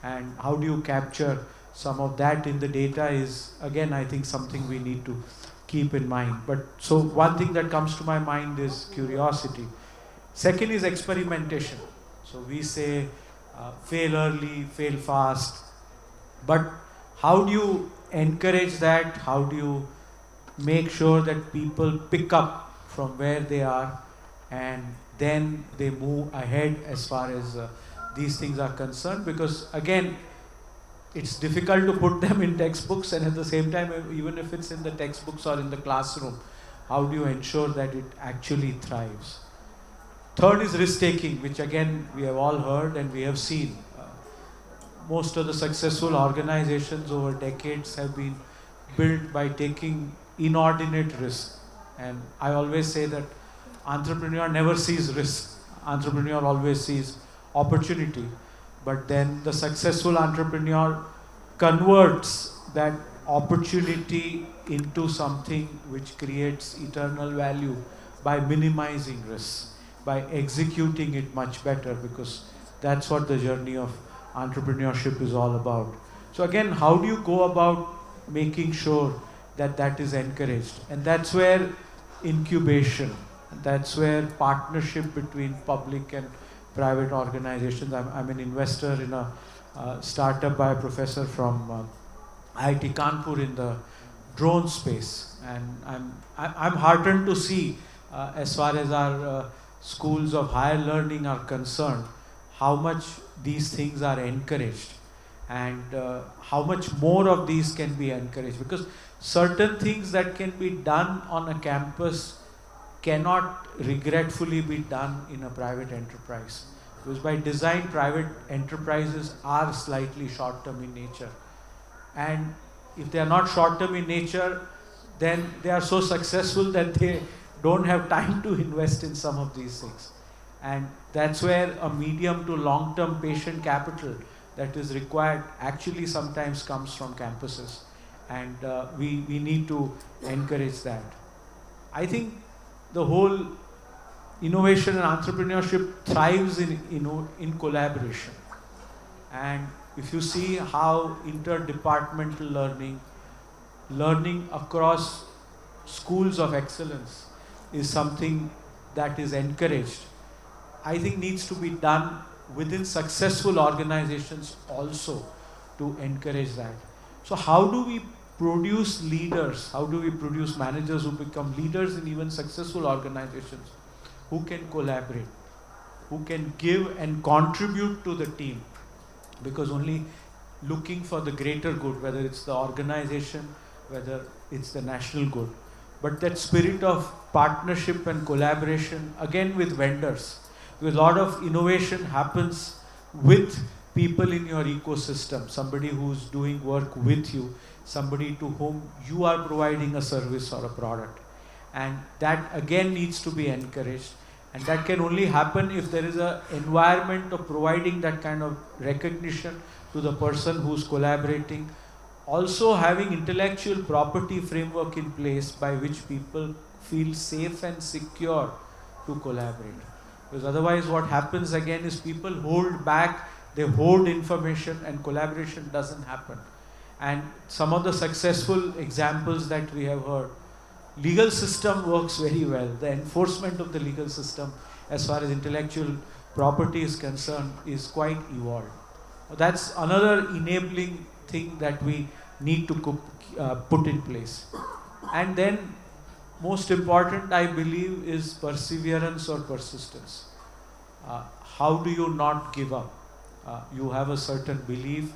And how do you capture some of that in the data is, again, I think something we need to keep in mind. But so one thing that comes to my mind is curiosity. Second is experimentation. So we say fail early, fail fast. But how do you encourage that? How do you make sure that people pick up from where they are and then they move ahead as far as these things are concerned? Because again, it's difficult to put them in textbooks, and at the same time, even if it's in the textbooks or in the classroom, how do you ensure that it actually thrives? Third is risk-taking, which again we have all heard and we have seen. Most of the successful organizations over decades have been built by taking inordinate risk. And I always say that entrepreneur never sees risk. Entrepreneur always sees opportunity. But then the successful entrepreneur converts that opportunity into something which creates eternal value by minimizing risk, by executing it much better, because that's what the journey of entrepreneurship is all about. So again, how do you go about making sure that that is encouraged? And that's where incubation, that's where partnership between public and private organizations. I'm an investor in a startup by a professor from IIT Kanpur in the drone space, and I'm heartened to see as far as our schools of higher learning are concerned, how much these things are encouraged and how much more of these can be encouraged, because certain things that can be done on a campus cannot regretfully be done in a private enterprise, because by design private enterprises are slightly short-term in nature, and if they are not short-term in nature, then they are so successful that they don't have time to invest in some of these things. And that's where a medium to long-term patient capital that is required actually sometimes comes from campuses, and we need to encourage that. I think the whole innovation and entrepreneurship thrives in collaboration. And if you see how interdepartmental learning across schools of excellence is something that is encouraged, I think needs to be done within successful organizations also to encourage that. So how do we produce leaders? How do we produce managers who become leaders in even successful organizations, who can collaborate, who can give and contribute to the team? Because only looking for the greater good, whether it's the organization, whether it's the national good, but that spirit of partnership and collaboration, again with vendors, because a lot of innovation happens with people in your ecosystem, somebody who's doing work with you, somebody to whom you are providing a service or a product. And that again needs to be encouraged. And that can only happen if there is an environment of providing that kind of recognition to the person who's collaborating. Also having intellectual property framework in place by which people feel safe and secure to collaborate. Because otherwise what happens again is people hold back, they hoard information and collaboration doesn't happen. And some of the successful examples that we have heard, legal system works very well. The enforcement of the legal system as far as intellectual property is concerned is quite evolved. That's another enabling thing that we need to put in place. And then most important, I believe, is perseverance or persistence. How do you not give up? You have a certain belief,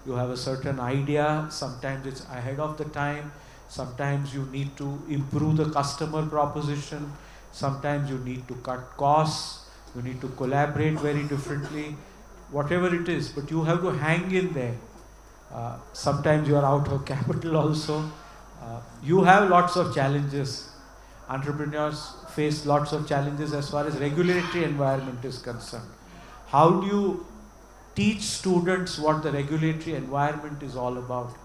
you have a certain idea, sometimes it's ahead of the time, sometimes you need to improve the customer proposition, sometimes you need to cut costs, you need to collaborate very differently, whatever it is, but you have to hang in there. Sometimes you are out of capital also. You have lots of challenges. Entrepreneurs face lots of challenges as far as regulatory environment is concerned. How do you teach students what the regulatory environment is all about?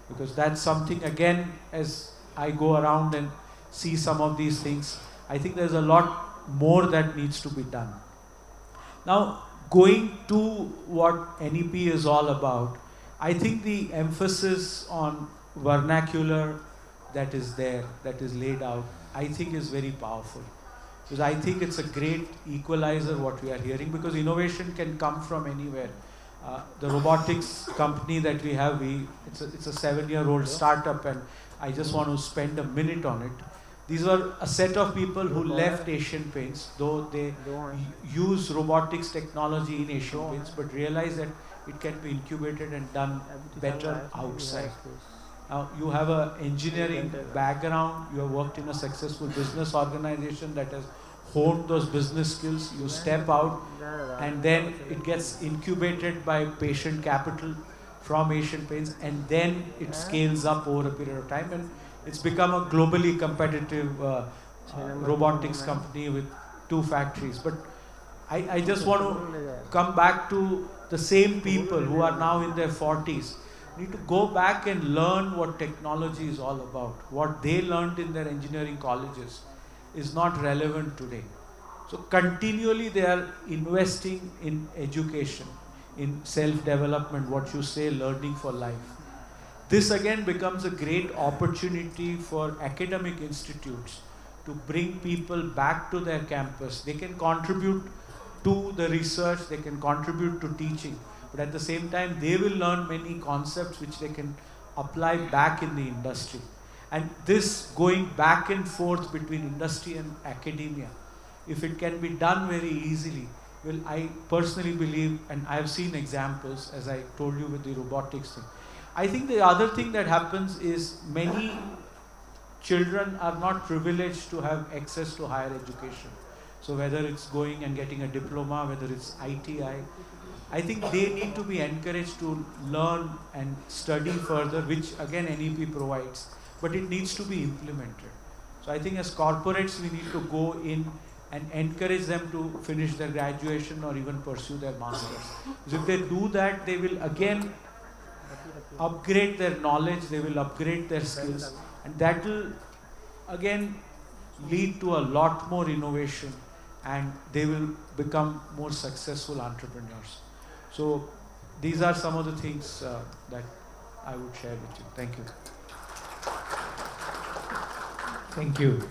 Because that's something, again, as I go around and see some of these things, I think there's a lot more that needs to be done. Now, going to what NEP is all about, I think the emphasis on vernacular that is there, that is laid out, I think is very powerful. Because I think it's a great equalizer what we are hearing, because innovation can come from anywhere. The robotics company that we have, it's a 7-year-old startup, and I just want to spend a minute on it. These were a set of people who left Asian Paints, though they use robotics technology in Asian Paints, but realized that it can be incubated and done better outside. Now, you have an engineering background, you have worked in a successful business organization that has honed those business skills, you step out and then it gets incubated by patient capital from Asian Paints, and then it scales up over a period of time, and it's become a globally competitive robotics company with 2 factories. But I just want to come back to the same people who are now in their 40s. Need to go back and learn what technology is all about. What they learned in their engineering colleges is not relevant today. So continually they are investing in education, in self-development, what you say, learning for life. This again becomes a great opportunity for academic institutes to bring people back to their campus. They can contribute to the research, they can contribute to teaching, but at the same time they will learn many concepts which they can apply back in the industry. And this going back and forth between industry and academia, if it can be done very easily, well, I personally believe, and I have seen examples, as I told you with the robotics thing. I think the other thing that happens is many children are not privileged to have access to higher education. So whether it's going and getting a diploma, whether it's ITI, I think they need to be encouraged to learn and study further, which again NEP provides, but it needs to be implemented. So I think as corporates we need to go in and encourage them to finish their graduation or even pursue their masters. Because if they do that, they will again upgrade their knowledge, they will upgrade their skills, and that will again lead to a lot more innovation, and they will become more successful entrepreneurs. So these are some of the things that I would share with you. Thank you. Thank you.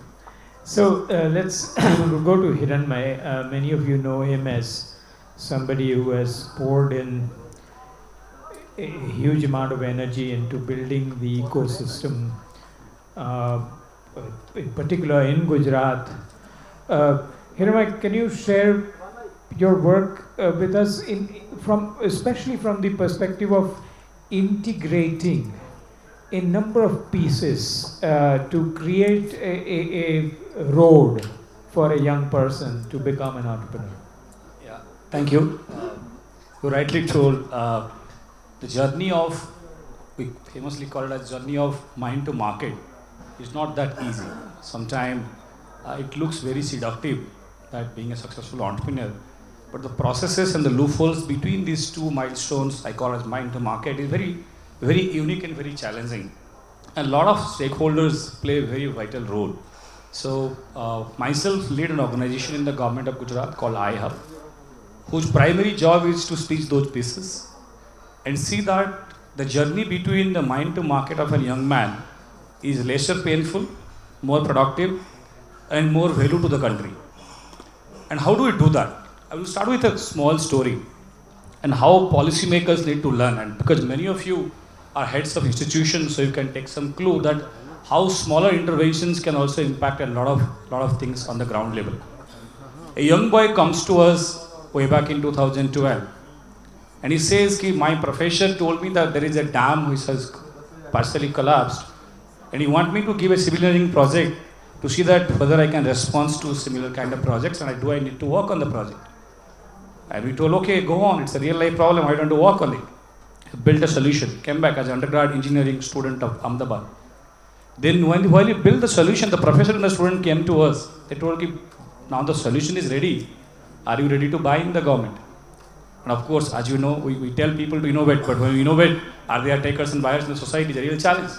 So let's go to Hiranmay. Many of you know him as somebody who has poured in a huge amount of energy into building the ecosystem, in particular in Gujarat. Hiranmay, can you share your work with us, especially from the perspective of integrating a number of pieces to create a road for a young person to become an entrepreneur? Yeah, thank you. You rightly told the journey of, we famously call it a journey of mind to market, is not that easy. Sometimes it looks very seductive, that being a successful entrepreneur. But the processes and the loopholes between these two milestones, I call as mind to market, is very, very unique and very challenging. And a lot of stakeholders play a very vital role. So myself lead an organization in the government of Gujarat called iHub, whose primary job is to stitch those pieces and see that the journey between the mind to market of a young man is lesser painful, more productive, and more value to the country. And how do we do that? I will start with a small story and how policymakers need to learn. And because many of you are heads of institutions, so you can take some clue that how smaller interventions can also impact a lot of things on the ground level. A young boy comes to us way back in 2012 and he says, my professor told me that there is a dam which has partially collapsed and he want me to give a civil engineering project to see that whether I can respond to similar kind of projects and I need to work on the project. And we told, okay, go on, it's a real life problem, why don't you work on it? Built a solution, came back as an undergrad engineering student of Ahmedabad. Then while he built the solution, the professor and the student came to us. They told him, now the solution is ready. Are you ready to buy in the government? And of course, as you know, we tell people to innovate, but when we innovate, are there takers and buyers in the society? It's a real challenge.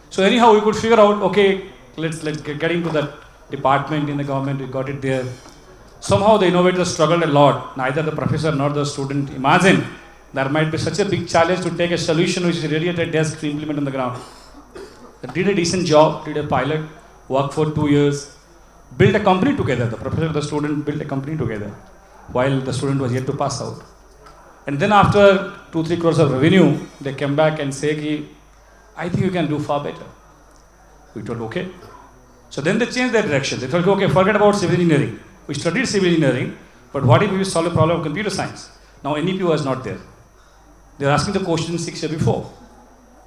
So anyhow, we could figure out, okay, let's get into that department in the government, we got it there. Somehow the innovators struggled a lot. Neither the professor nor the student imagine there might be such a big challenge to take a solution which is ready at a desk to implement on the ground. They did a decent job, did a pilot, worked for 2 years, built a company together. The professor and the student built a company together while the student was yet to pass out. And then after 2-3 crores of revenue, they came back and say, I think you can do far better. We told, okay. So then they changed their direction. They told, okay, forget about civil engineering. We studied civil engineering, but what if we solve a problem of computer science? Now NEP was not there. They were asking the question 6 years before.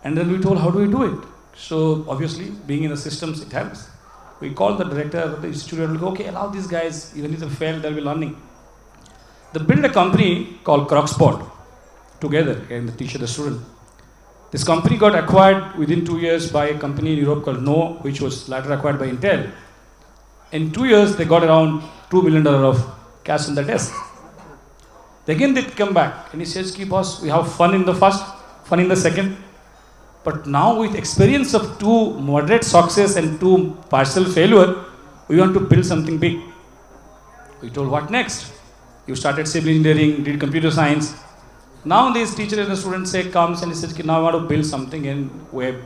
And then we told, how do we do it? So obviously, being in the systems, it helps. We called the director of the institute and go, okay, allow these guys, even if they fail, they'll be learning. They built a company called Crockspot together, and the teacher, the student. This company got acquired within 2 years by a company in Europe called No, which was later acquired by Intel. In 2 years, they got around $2 million of cash on the desk. Again, they come back and he says, boss, we have fun in the first, fun in the second. But now with experience of 2 moderate success and 2 partial failure, we want to build something big. We told, what next? You started civil engineering, did computer science. Now this teacher and the student comes and he says, now I want to build something in Web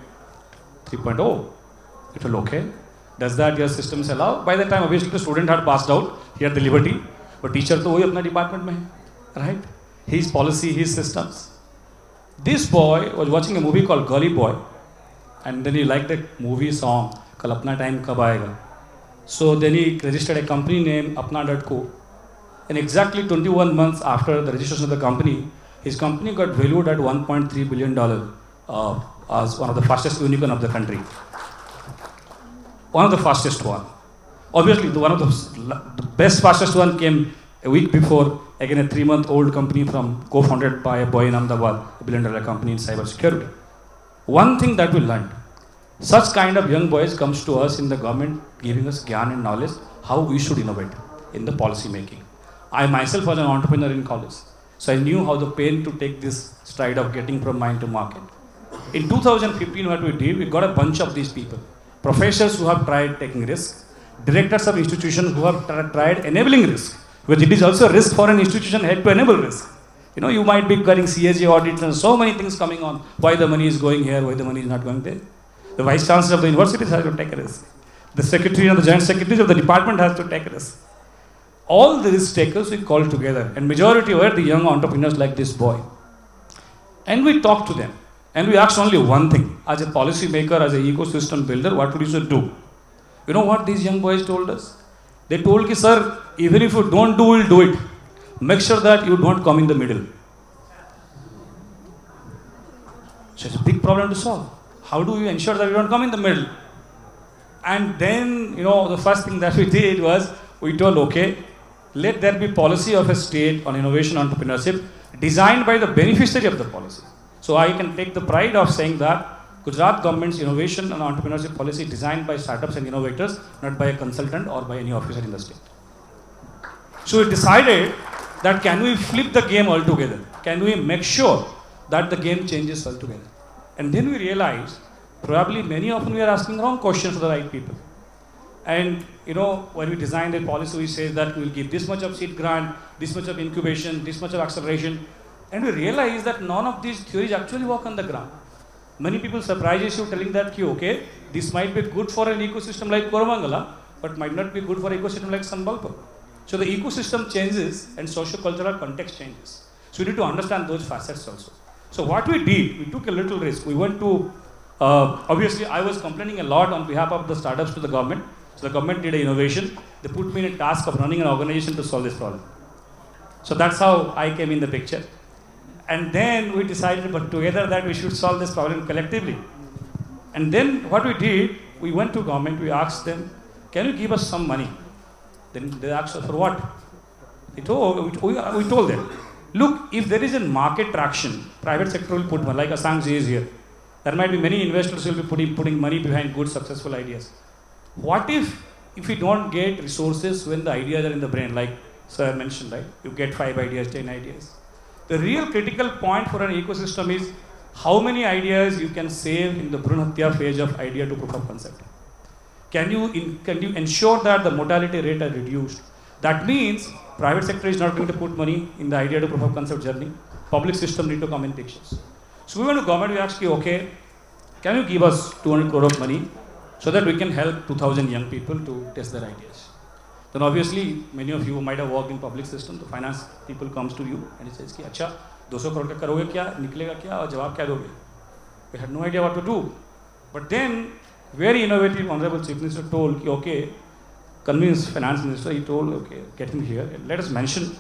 3.0. We told, okay. Does that your systems allow? By the time obviously the student had passed out, he had the liberty. But teacher to wahi apna department mein hai, right? His policy, his systems. This boy was watching a movie called Gully Boy, and then he liked that movie song, Kal Apna Time Kab Aayega. So then he registered a company name, Apna.co. And exactly 21 months after the registration of the company, his company got valued at $1.3 billion as one of the fastest unicorn of the country. One of the fastest one. Obviously, the best fastest one came a week before. Again, a 3-month-old company co-founded by a boy in Ahmedabad, a $1 billion company in cybersecurity. One thing that we learned, such kind of young boys comes to us in the government, giving us gyan and knowledge, how we should innovate in the policy making. I myself was an entrepreneur in college, so I knew how the pain to take this stride of getting from mind to market. In 2015, what we did, we got a bunch of these people, professors who have tried taking risks, directors of institutions who have tried enabling risk. Because it is also a risk for an institution head to enable risk. You know, you might be getting CAG audits and so many things coming on. Why the money is going here, why the money is not going there. The vice chancellor of the universities has to take a risk. The secretary and the joint secretaries of the department has to take a risk. All the risk takers we call together, and majority were the young entrepreneurs like this boy. And we talked to them. And we asked only one thing. As a policy maker, as an ecosystem builder, what would you do? You know what these young boys told us? They told, sir, even if you don't do, we'll do it. Make sure that you don't come in the middle. So it's a big problem to solve. How do you ensure that you don't come in the middle? And then, the first thing that we did was, we told, okay, let there be policy of a state on innovation entrepreneurship designed by the beneficiary of the policy. So I can take the pride of saying that Gujarat government's innovation and entrepreneurship policy designed by startups and innovators, not by a consultant or by any officer in the state. So we decided that can we flip the game altogether? Can we make sure that the game changes altogether? And then we realized probably many often we are asking wrong questions to the right people. And when we designed a policy, we say that we will give this much of seed grant, this much of incubation, this much of acceleration. And we realized that none of these theories actually work on the ground. Many people surprise you telling that, okay, this might be good for an ecosystem like Koramangala, but might not be good for an ecosystem like Sanbalpur. So the ecosystem changes and socio-cultural context changes. So we need to understand those facets also. So what we did, we took a little risk. We went to, obviously I was complaining a lot on behalf of the startups to the government. So the government did an innovation. They put me in a task of running an organization to solve this problem. So that's how I came in the picture. And then we decided but together that we should solve this problem collectively. And then what we did, we went to government, we asked them, can you give us some money? Then they asked us for what? We told them, look, if there is a market traction, private sector will put money, like Asangji is here. There might be many investors who will be putting money behind good, successful ideas. What if we don't get resources when the ideas are in the brain, like Sir mentioned, right? You get 5 ideas, 10 ideas. The real critical point for an ecosystem is how many ideas you can save in the Bhrun Hatya phase of idea to proof of concept. Can you ensure that the mortality rate are reduced? That means private sector is not going to put money in the idea to proof of concept journey. Public system need to come in pictures. So we went to government, we asked you, okay, can you give us 200 crore of money so that we can help 2,000 young people to test their ideas? Then obviously, many of you might have worked in public system. The finance people comes to you and he says, ki, "Acha, 200 crore ka karoge kya, niklega kya, aur jawab kya doge?" We had no idea what to do. But then, very innovative, Honorable Chief Minister told, ki, okay, convince Finance Minister, he told, okay, get him here. And let us mention,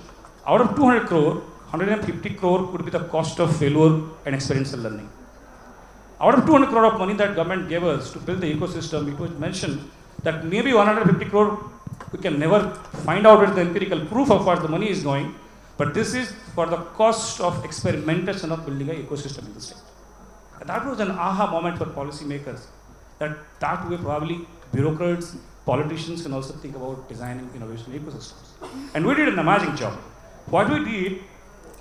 out of 200 crore, 150 crore could be the cost of failure and experiential learning. Out of 200 crore of money that government gave us to build the ecosystem, it was mentioned that maybe 150 crore, we can never find out where the empirical proof of what the money is going, but this is for the cost of experimentation of building an ecosystem in the state. And that was an aha moment for policymakers, that way probably bureaucrats, politicians can also think about designing innovation ecosystems. And we did an amazing job. What we did,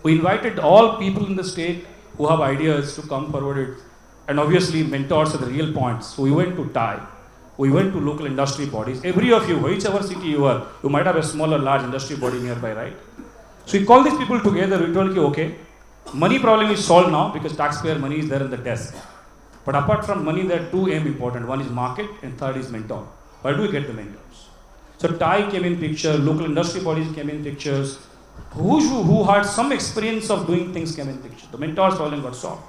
we invited all people in the state who have ideas to come forward, and obviously mentors are the real points. So we went to TIE. We went to local industry bodies. Every of you, whichever city you are, you might have a small or large industry body nearby, right? So we called these people together. We told you, okay, money problem is solved now because taxpayer money is there in the desk. But apart from money, there are 2 aims important. One is market and third is mentor. Where do we get the mentors? So TIE came in picture, local industry bodies came in pictures. Who had some experience of doing things came in picture. The mentors problem got solved.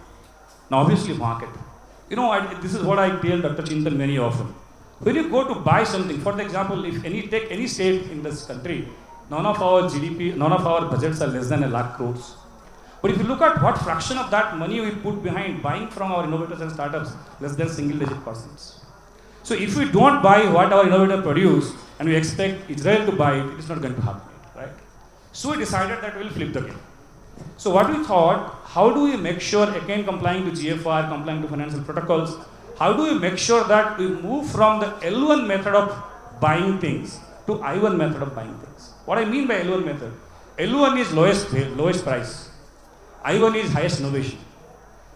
Now obviously market. This is what I tell Dr. Chintan many often. When you go to buy something, for example, if take any state in this country, none of our GDP, none of our budgets are less than 1 lakh crores. But if you look at what fraction of that money we put behind buying from our innovators and startups, less than single-digit %. So if we don't buy what our innovator produce and we expect Israel to buy it, it is not going to happen, right? So we decided that we will flip the game. So what we thought, how do we make sure, again complying to GFR, complying to financial protocols, how do we make sure that we move from the L1 method of buying things to I1 method of buying things? What I mean by L1 method, L1 is lowest price. I1 is highest innovation.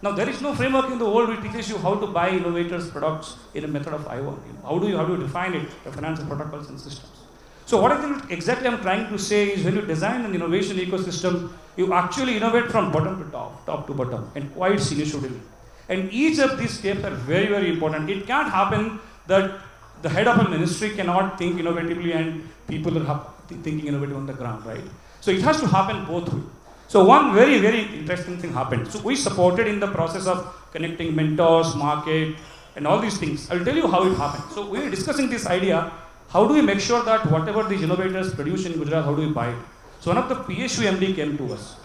Now there is no framework in the world which teaches you how to buy innovators' products in a method of I1. How do you define it, the financial protocols and systems? So what I think exactly I'm trying to say is when you design an innovation ecosystem, you actually innovate from bottom to top to bottom, and quite sinusoidally. And each of these steps are very, very important. It can't happen that the head of a ministry cannot think innovatively and people are thinking innovative on the ground, right? So it has to happen both ways. So one very, very interesting thing happened. So we supported in the process of connecting mentors, market, and all these things. I'll tell you how it happened. So we were discussing this idea, how do we make sure that whatever these innovators produce in Gujarat, how do we buy it? So one of the PSU MD came to us.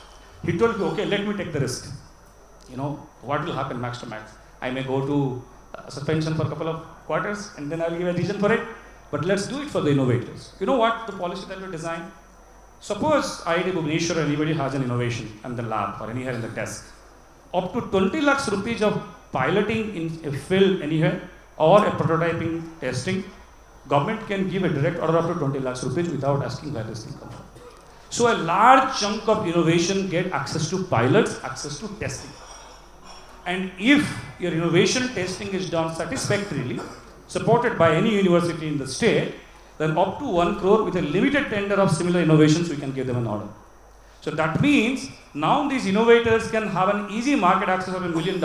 He told me, okay, let me take the risk. What will happen max to max? I may go to suspension for a couple of quarters and then I'll give a reason for it. But let's do it for the innovators. You know what the policy that we designed? Suppose IIT Bhubaneswar or anybody has an innovation in the lab or anywhere in the desk. Up to 20 lakhs rupees of piloting in a field anywhere or a prototyping testing, government can give a direct order up to 20 lakhs rupees without asking where this thing comes from. So a large chunk of innovation get access to pilots, access to testing. And if your innovation testing is done satisfactorily, supported by any university in the state, then up to 1 crore with a limited tender of similar innovations, we can give them an order. So that means now these innovators can have an easy market access of $1 million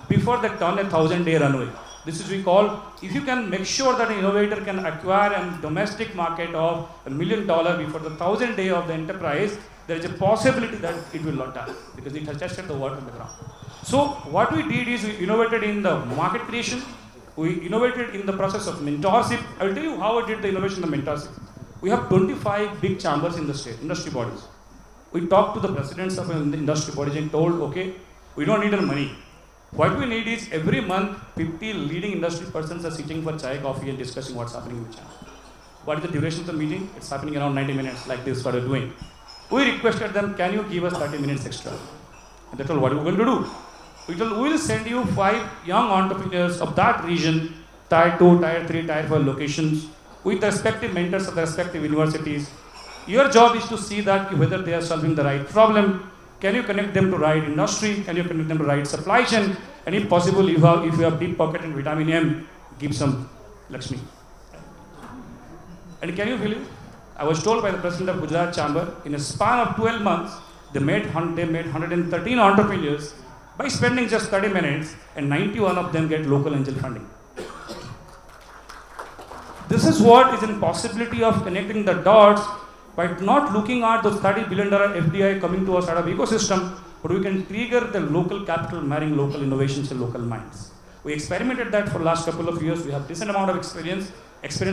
before they turn a 1,000-day runway. This is we call, if you can make sure that an innovator can acquire a domestic market of $1 million before the 1,000 day of the enterprise, there is a possibility that it will not die because it has tested the water on the ground. So what we did is we innovated in the market creation, we innovated in the process of mentorship. I will tell you how I did the innovation in the mentorship. We have 25 big chambers in the state, industry bodies. We talked to the presidents of the industry bodies and told, okay, we don't need any money. What we need is every month 50 leading industry persons are sitting for chai, coffee and discussing what's happening in the channel. What is the duration of the meeting? It's happening around 90 minutes, like this what we're doing. We requested them, can you give us 30 minutes extra? And they told, what are we going to do? We told, we will send you 5 young entrepreneurs of that region, tier 2, tier 3, tier 4 locations, with the respective mentors of the respective universities. Your job is to see that whether they are solving the right problem. Can you connect them to right industry? Can you connect them to right supply chain? And if possible, if you have deep pocket and vitamin M, give some Lakshmi. And can you believe? I was told by the president of Gujarat Chamber, in a span of 12 months, they made 113 entrepreneurs by spending just 30 minutes, and 91 of them get local angel funding. This is what is in possibility of connecting the dots by not looking at those $30 billion FDI coming to a startup ecosystem, but we can trigger the local capital marrying local innovations in local minds. We experimented that for the last couple of years. We have decent amount of experience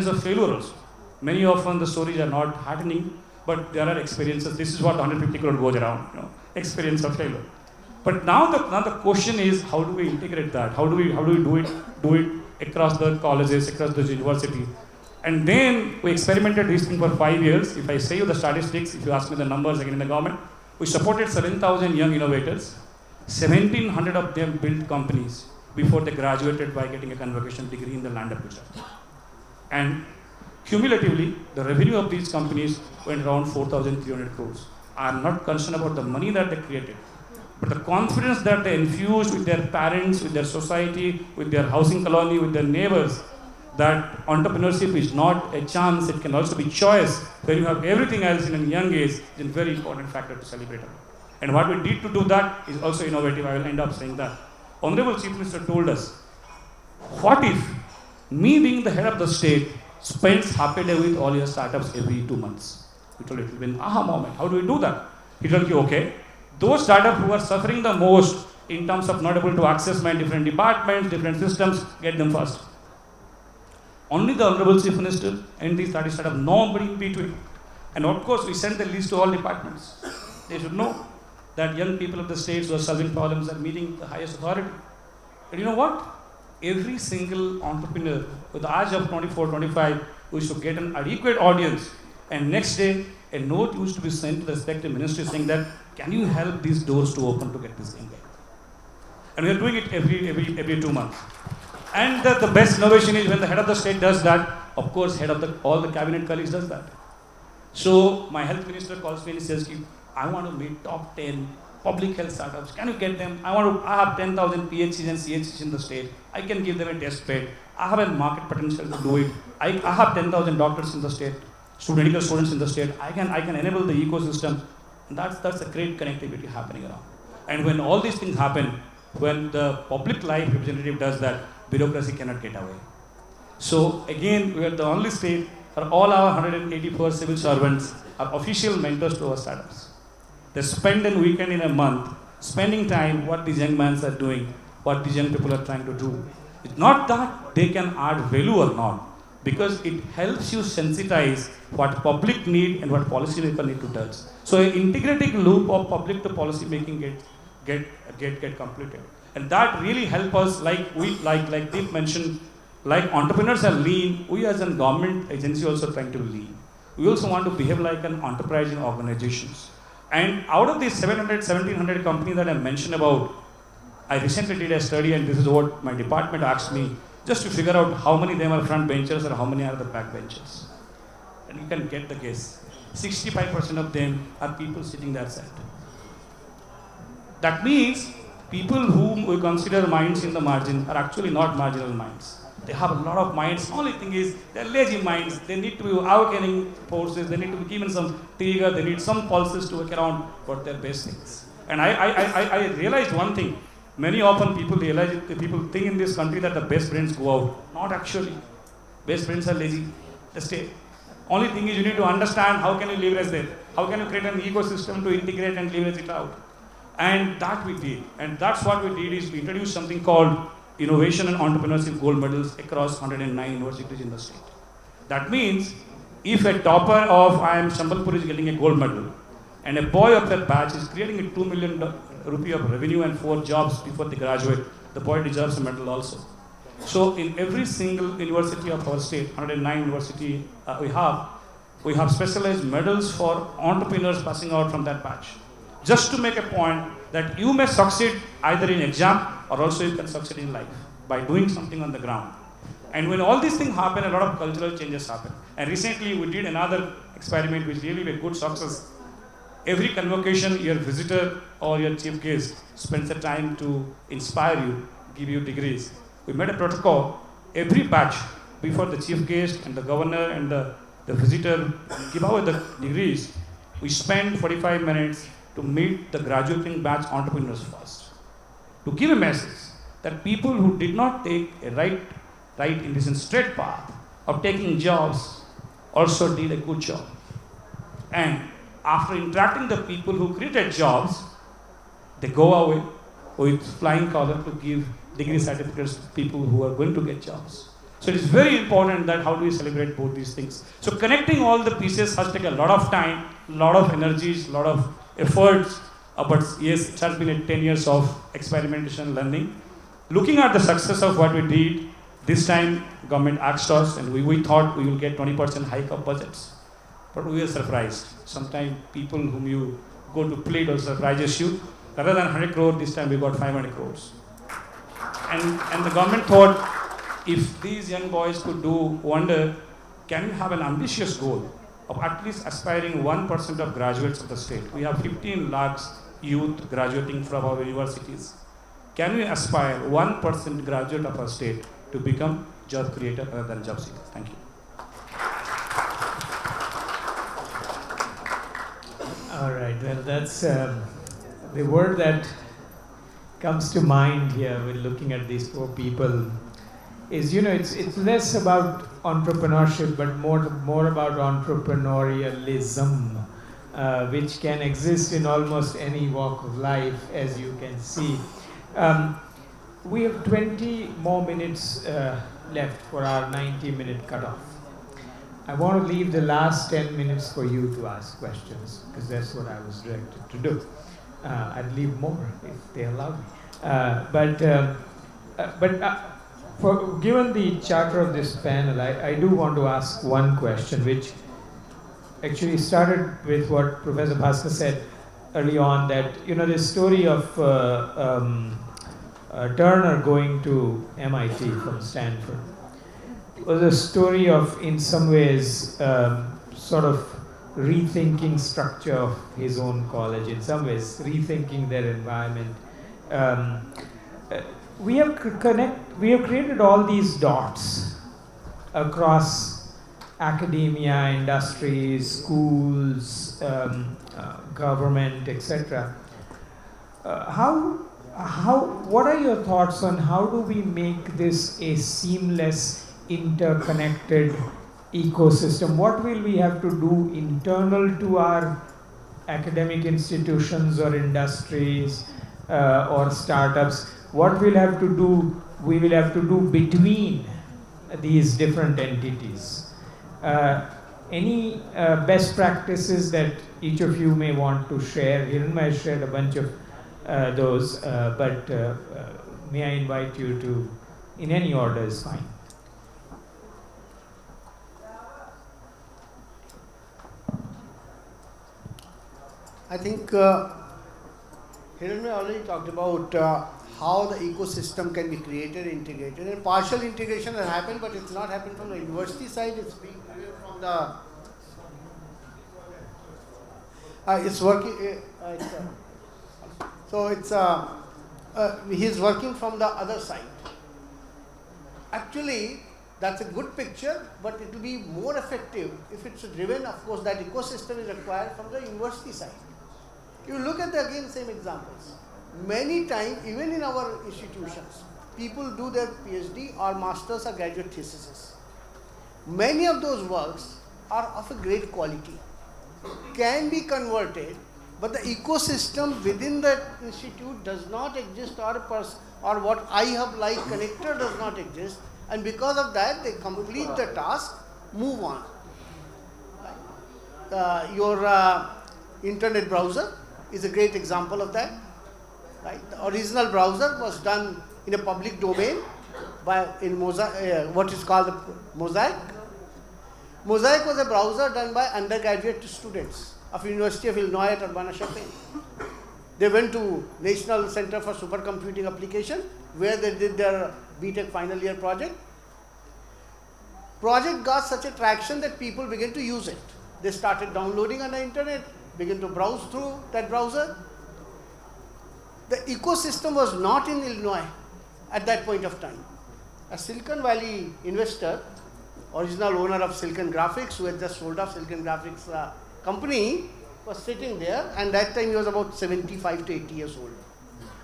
of failure also. Many often the stories are not heartening, but there are experiences. This is what 150 crore goes around, experience of failure. But now the question is, how do we integrate that? How do we do it across the colleges, across the university? And then we experimented this thing for 5 years. If I say you the statistics, if you ask me the numbers again in the government, we supported 7,000 young innovators. 1,700 of them built companies before they graduated by getting a convocation degree in the land of Gujarat. And cumulatively, the revenue of these companies went around 4,300 crores. I'm not concerned about the money that they created, but the confidence that they infused with their parents, with their society, with their housing colony, with their neighbors, that entrepreneurship is not a chance, it can also be choice. When you have everything else in a young age, is a very important factor to celebrate. And what we did to do that is also innovative. I will end up saying that. Honorable Chief Minister told us, what if me being the head of the state spends half a day with all your startups every 2 months? We told it will be an aha moment. How do we do that? He told you, okay, those startups who are suffering the most in terms of not able to access my different departments, different systems, get them first. Only the Honorable Chief Minister and these startups, nobody in between. And of course, we sent the list to all departments. They should know that young people of the states who are solving problems are meeting the highest authority. And you know what? Every single entrepreneur with the age of 24, 25 used to get an adequate audience. And next day, a note used to be sent to the respective ministry saying that, can you help these doors to open to get this thing going? And we are doing it every 2 months. And the best innovation is when the head of the state does that, of course, head of all the cabinet colleagues does that. So my health minister calls me and says, I want to meet top 10 public health startups. Can you get them? I have 10,000 PhDs and CHCs in the state. I can give them a test bed. I have a market potential to do it. I have 10,000 doctors in the state, medical students in the state. I can enable the ecosystem. And that's a great connectivity happening around. And when all these things happen, when the public life representative does that, bureaucracy cannot get away. So again, we are the only state where all our 184 civil servants are official mentors to our startups. They spend a weekend in a month, spending time what these young men are doing, what these young people are trying to do. It's not that they can add value or not, because it helps you sensitize what public need and what policy people need to touch. So an integrating loop of public to policy making get completed. And that really help us, like Deep mentioned, like entrepreneurs are lean, we as a government agency also trying to be lean. We also want to behave like an enterprising organizations. And out of these 1,700 companies that I mentioned about, I recently did a study, and this is what my department asked me, just to figure out how many of them are front benchers or how many are the back benchers. And you can get the guess. 65% of them are people sitting that side. That means people whom we consider minds in the margin are actually not marginal minds. They have a lot of minds. Only thing is they're lazy minds. They need to be awakening forces. They need to be given some trigger. They need some pulses to work around for their best things. And I realized one thing. Many often people think in this country that the best brains go out. Not actually. Best brains are lazy. They stay. Only thing is you need to understand how can you leverage them. How can you create an ecosystem to integrate and leverage it out. And that we did. And that's what we did is we introduced something called Innovation and Entrepreneurship Gold Medals across 109 universities in the state. That means if a topper of IIM Sambalpur is getting a gold medal and a boy of that batch is creating a 2 million rupee of revenue and 4 jobs before they graduate, the boy deserves a medal also. So in every single university of our state, 109 university we have specialized medals for entrepreneurs passing out from that batch. Just to make a point that you may succeed either in exam or also you can succeed in life by doing something on the ground. And when all these things happen, a lot of cultural changes happen. And recently we did another experiment which really was a good success. Every convocation, your visitor or your chief guest spends the time to inspire you, give you degrees. We made a protocol, every batch before the chief guest and the governor and the visitor give out the degrees, we spend 45 minutes to meet the graduating batch entrepreneurs first. To give a message that people who did not take a right in this straight path of taking jobs also did a good job. And after interacting the people who created jobs, they go away with flying color to give degree certificates to people who are going to get jobs. So it is very important that how do we celebrate both these things. So connecting all the pieces has taken a lot of time, a lot of energies, a lot of efforts, but yes, it has been a 10 years of experimentation, learning. Looking at the success of what we did, this time government asked us and we thought we will get 20% hike of budgets. But we were surprised. Sometimes people whom you go to plead or surprises you. Rather than 100 crore, this time we got 500 crores. And the government thought, if these young boys could do wonder, can we have an ambitious goal of at least aspiring 1% of graduates of the state? We have 15 lakhs youth graduating from our universities. Can we aspire 1% graduate of our state to become job creator rather than job seeker? Thank you. All right, well, that's the word that comes to mind here when looking at these four people is, it's less about entrepreneurship, but more about entrepreneurialism, which can exist in almost any walk of life, as you can see. We have 20 more minutes left for our 90-minute cutoff. I want to leave the last 10 minutes for you to ask questions, because that's what I was directed to do. I'd leave more if they allow me. Given the charter of this panel, I do want to ask one question, which actually started with what Professor Bhaskar said early on, that this story of Turner going to MIT from Stanford was a story of, in some ways, sort of rethinking structure of his own college, in some ways rethinking their environment. We have created all these dots across academia, industries, schools, government, etc. What are your thoughts on how do we make this a seamless, interconnected ecosystem? What will we have to do internal to our academic institutions or industries or startups? What we will have to do between these different entities. Any best practices that each of you may want to share? Hiran may have shared a bunch of those, but may I invite you to, in any order is fine. I think Hiran already talked about how the ecosystem can be created, integrated, and partial integration has happened, but it's not happened from the university side, it's been from the It's working. So it's he's working from the other side. Actually, that's a good picture, but it will be more effective if it's driven. Of course, that ecosystem is required from the university side. You look at the again same examples. Many times, even in our institutions, people do their PhD or masters or graduate theses. Many of those works are of a great quality, can be converted, but the ecosystem within that institute does not exist, or what iHub like connector does not exist, and because of that they complete the task, move on. Your internet browser is a great example of that. Right? The original browser was done in a public domain in what is called the Mosaic. Mosaic was a browser done by undergraduate students of University of Illinois at Urbana-Champaign. They went to National Center for Supercomputing Application, where they did their BTech final year project. Project got such a traction that people began to use it. They started downloading on the internet, began to browse through that browser. The ecosystem was not in Illinois at that point of time. A Silicon Valley investor, original owner of Silicon Graphics, who had just sold off Silicon Graphics company, was sitting there, and that time he was about 75 to 80 years old.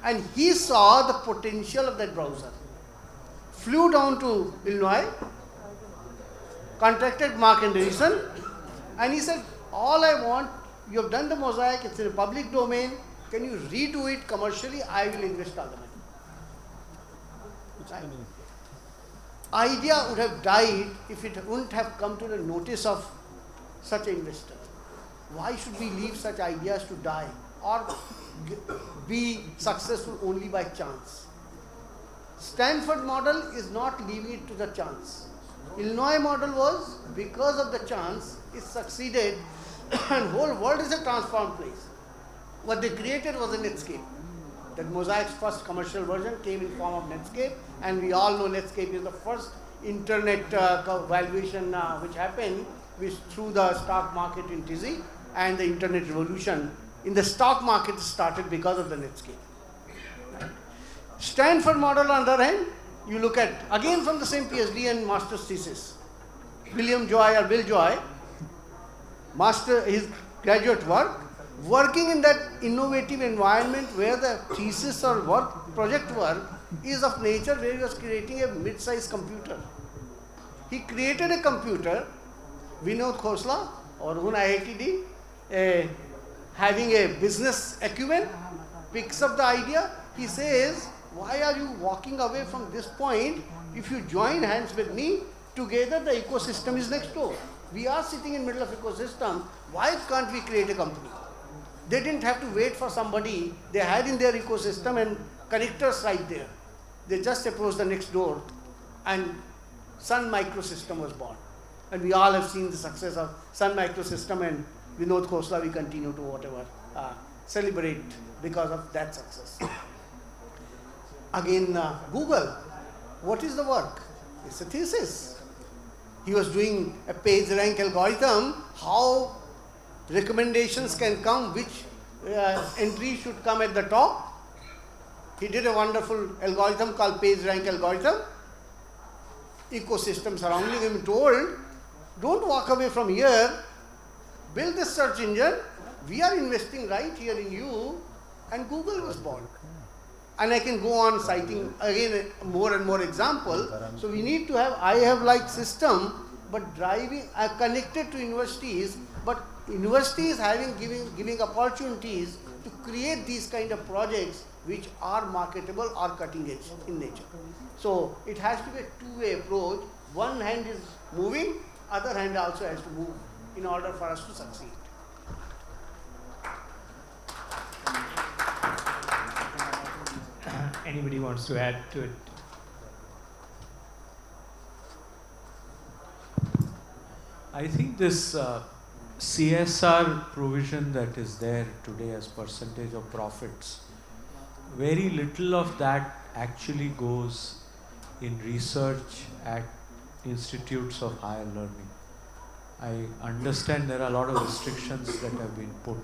And he saw the potential of that browser. Flew down to Illinois, contacted Mark Andreessen, and he said, all I want, you have done the Mosaic, it's in a public domain, can you redo it commercially? I will invest all the money. Idea would have died if it wouldn't have come to the notice of such an investor. Why should we leave such ideas to die or be successful only by chance? Stanford model is not leaving it to the chance. Illinois model was, because of the chance, it succeeded and whole world is a transformed place. What they created was a Netscape. That Mosaic's first commercial version came in form of Netscape, and we all know Netscape is the first internet valuation which happened through the stock market in Tizzy, and the internet revolution in the stock market started because of the Netscape. Stanford model on the other hand, you look at, again from the same PhD and master's thesis, William Joy or Bill Joy, his graduate work, working in that innovative environment where the thesis or project work is of nature, where he was creating a mid-sized computer. He created a computer, Vinod Khosla or Hun IITD, having a business acumen, picks up the idea. He says, why are you walking away from this point? If you join hands with me, together the ecosystem is next door. We are sitting in the middle of ecosystem. Why can't we create a company? They didn't have to wait for somebody. They had in their ecosystem and connectors right there. They just approached the next door, and Sun Microsystem was born. And we all have seen the success of Sun Microsystem, and Vinod Khosla we continue to celebrate because of that success. Again, Google. What is the work? It's a thesis. He was doing a page rank algorithm, how recommendations can come, which entry should come at the top. He did a wonderful algorithm called page rank algorithm. Ecosystem surrounding him told, don't walk away from here, build this search engine, we are investing right here in you, and Google was born. And I can go on citing again more and more examples. So we need to have iHub-like system, but connected to universities, but universities giving opportunities to create these kind of projects which are marketable or cutting edge in nature. So it has to be a two-way approach. One hand is moving, other hand also has to move in order for us to succeed. Anybody wants to add to it? I think this CSR provision that is there today as percentage of profits, very little of that actually goes in research at institutes of higher learning. I understand there are a lot of restrictions that have been put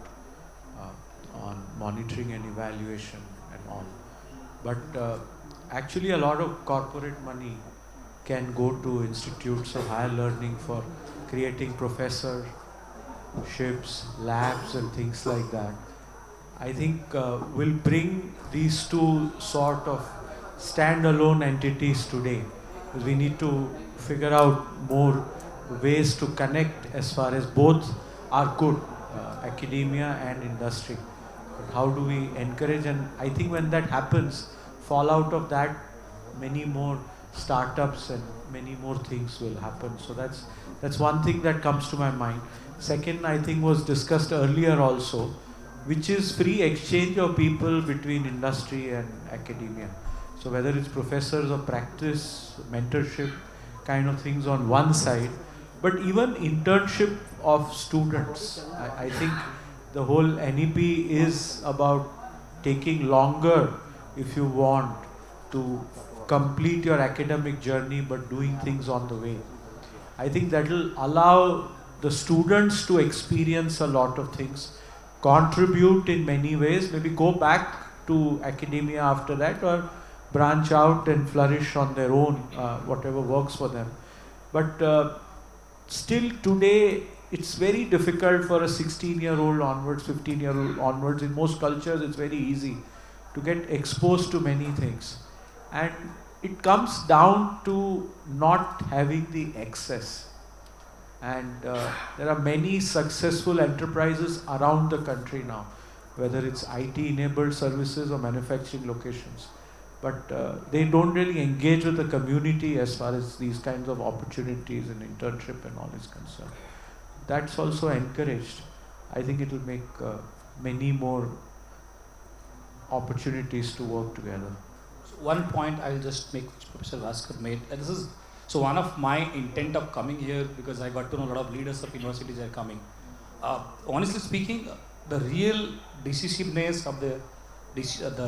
on monitoring and evaluation and all. But actually a lot of corporate money can go to institutes of higher learning for creating professorships, labs and things like that. I think will bring these two sort of standalone entities today. Because we need to figure out more ways to connect as far as both are good, academia and industry. But how do we encourage? And I think when that happens, fall out of that, many more startups and many more things will happen. So that's one thing that comes to my mind. Second, I think was discussed earlier also, which is free exchange of people between industry and academia. So whether it's professors of practice, mentorship kind of things on one side, but even internship of students. I think the whole NEP is about taking longer if you want to complete your academic journey but doing things on the way. I think that will allow the students to experience a lot of things, contribute in many ways, maybe go back to academia after that or branch out and flourish on their own, whatever works for them. But still today, it's very difficult for a 16-year-old onwards, 15-year-old onwards. In most cultures, it's very easy to get exposed to many things. And it comes down to not having the access. And there are many successful enterprises around the country now, whether it's IT-enabled services or manufacturing locations. But they don't really engage with the community as far as these kinds of opportunities and internship and all is concerned. That's also encouraged. I think it will make many more opportunities to work together. So one point I'll just make, which Professor Vaskar made, and this is, so one of my intent of coming here, because I got to know a lot of leaders of universities are coming. Honestly speaking, the real decisiveness of the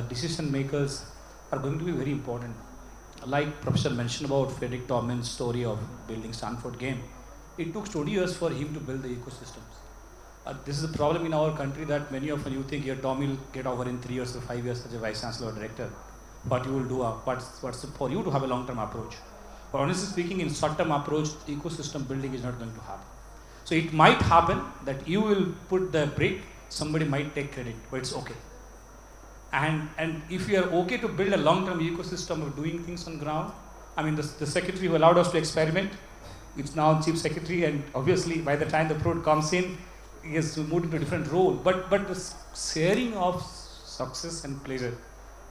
decision makers are going to be very important. Like Professor mentioned about Frederick Tauman's story of building Stanford game, it took 20 years for him to build the ecosystems. This is a problem in our country that many of you think your Tommy will get over in 3 years or 5 years as a vice chancellor or director. What you will do, what's for you to have a long-term approach. But honestly speaking, in short-term approach, ecosystem building is not going to happen. So it might happen that you will put the brick, somebody might take credit, but it's okay. And if you are okay to build a long-term ecosystem of doing things on ground, I mean, the secretary who allowed us to experiment, it's now chief secretary, and obviously by the time the product comes in, he has moved into a different role. But the sharing of success and pleasure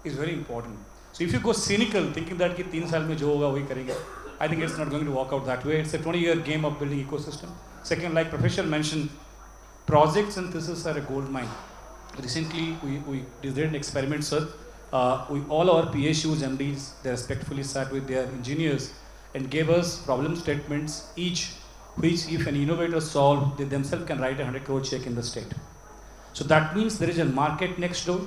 is very important. So if you go cynical, thinking that 3 साल में जो होगा वही करेंगे, I think it's not going to work out that way. It's a 20-year game of building ecosystem. Second, like Professor mentioned, projects and thesis are a gold mine. Recently, we did an experiment, sir. All our PSUs, MDs, they respectfully sat with their engineers and gave us problem statements, each which if an innovator solved, they themselves can write a 100 crore check in the state. So that means there is a market next door,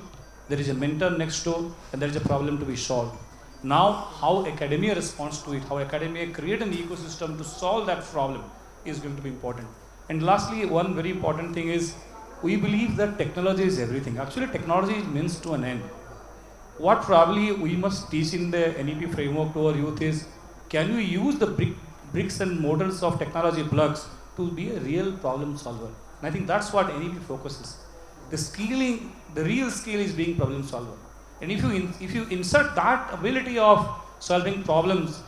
there is a mentor next door, and there is a problem to be solved. Now, how academia responds to it, how academia create an ecosystem to solve that problem is going to be important. And lastly, one very important thing is, we believe that technology is everything. Actually, technology means to an end. What probably we must teach in the NEP framework to our youth is, can you use the bricks and mortars of technology plugs to be a real problem solver? And I think that's what NEP focuses. The real skill is being problem solver. And if you insert that ability of solving problems,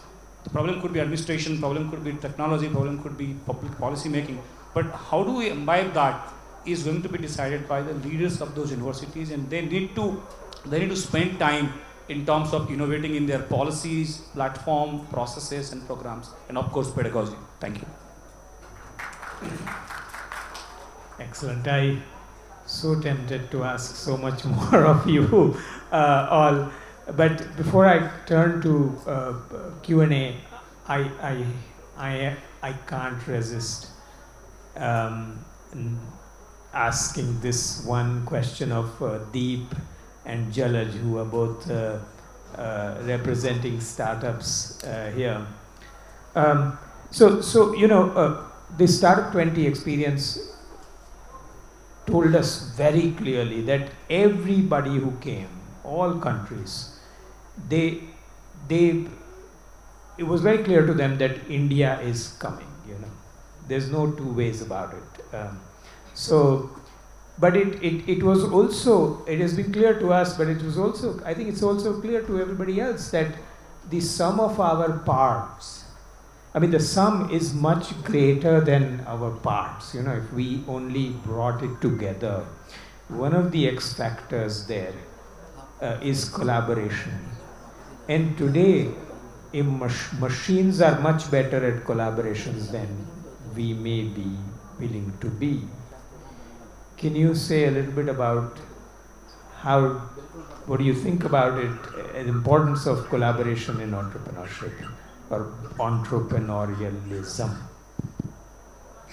the problem could be administration, problem could be technology, problem could be public policy making. But how do we imbibe that is going to be decided by the leaders of those universities, and they need to spend time in terms of innovating in their policies, platform, processes and programs, and of course pedagogy. Thank you. Excellent. I so tempted to ask so much more of you all, but before I turn to Q&A, I can't resist asking this one question of Deep and Jalaj, who are both representing startups here. So you know, the Startup 20 experience told us very clearly that everybody who came, all countries, they, it was very clear to them that India is coming, you know. There's no two ways about it. But it was also, it has been clear to us, but it was also, I think it's also clear to everybody else that the sum of our parts, I mean, the sum is much greater than our parts, you know, if we only brought it together. One of the X factors there is collaboration. And today, machines are much better at collaborations than we may be willing to be. Can you say a little bit about what do you think about it, the importance of collaboration in entrepreneurship or entrepreneurialism?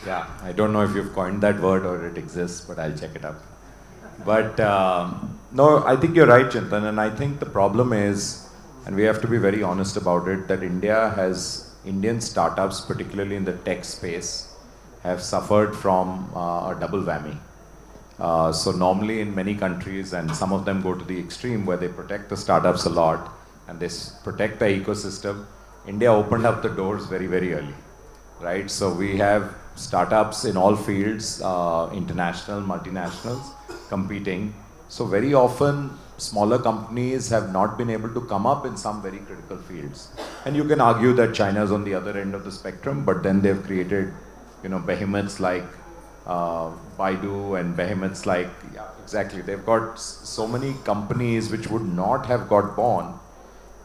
Yeah, I don't know if you've coined that word or it exists, but I'll check it up. But no, I think you're right, Chintan, and I think the problem is, and we have to be very honest about it, that Indian startups, particularly in the tech space, have suffered from a double whammy. So normally in many countries, and some of them go to the extreme where they protect the startups a lot and they protect the ecosystem, India opened up the doors very, very early, right? So we have startups in all fields, international, multinationals, competing. So very often, smaller companies have not been able to come up in some very critical fields. And you can argue that China is on the other end of the spectrum, but then they've created, you know, behemoths like Baidu and behemoths like, yeah, exactly. They've got so many companies which would not have got born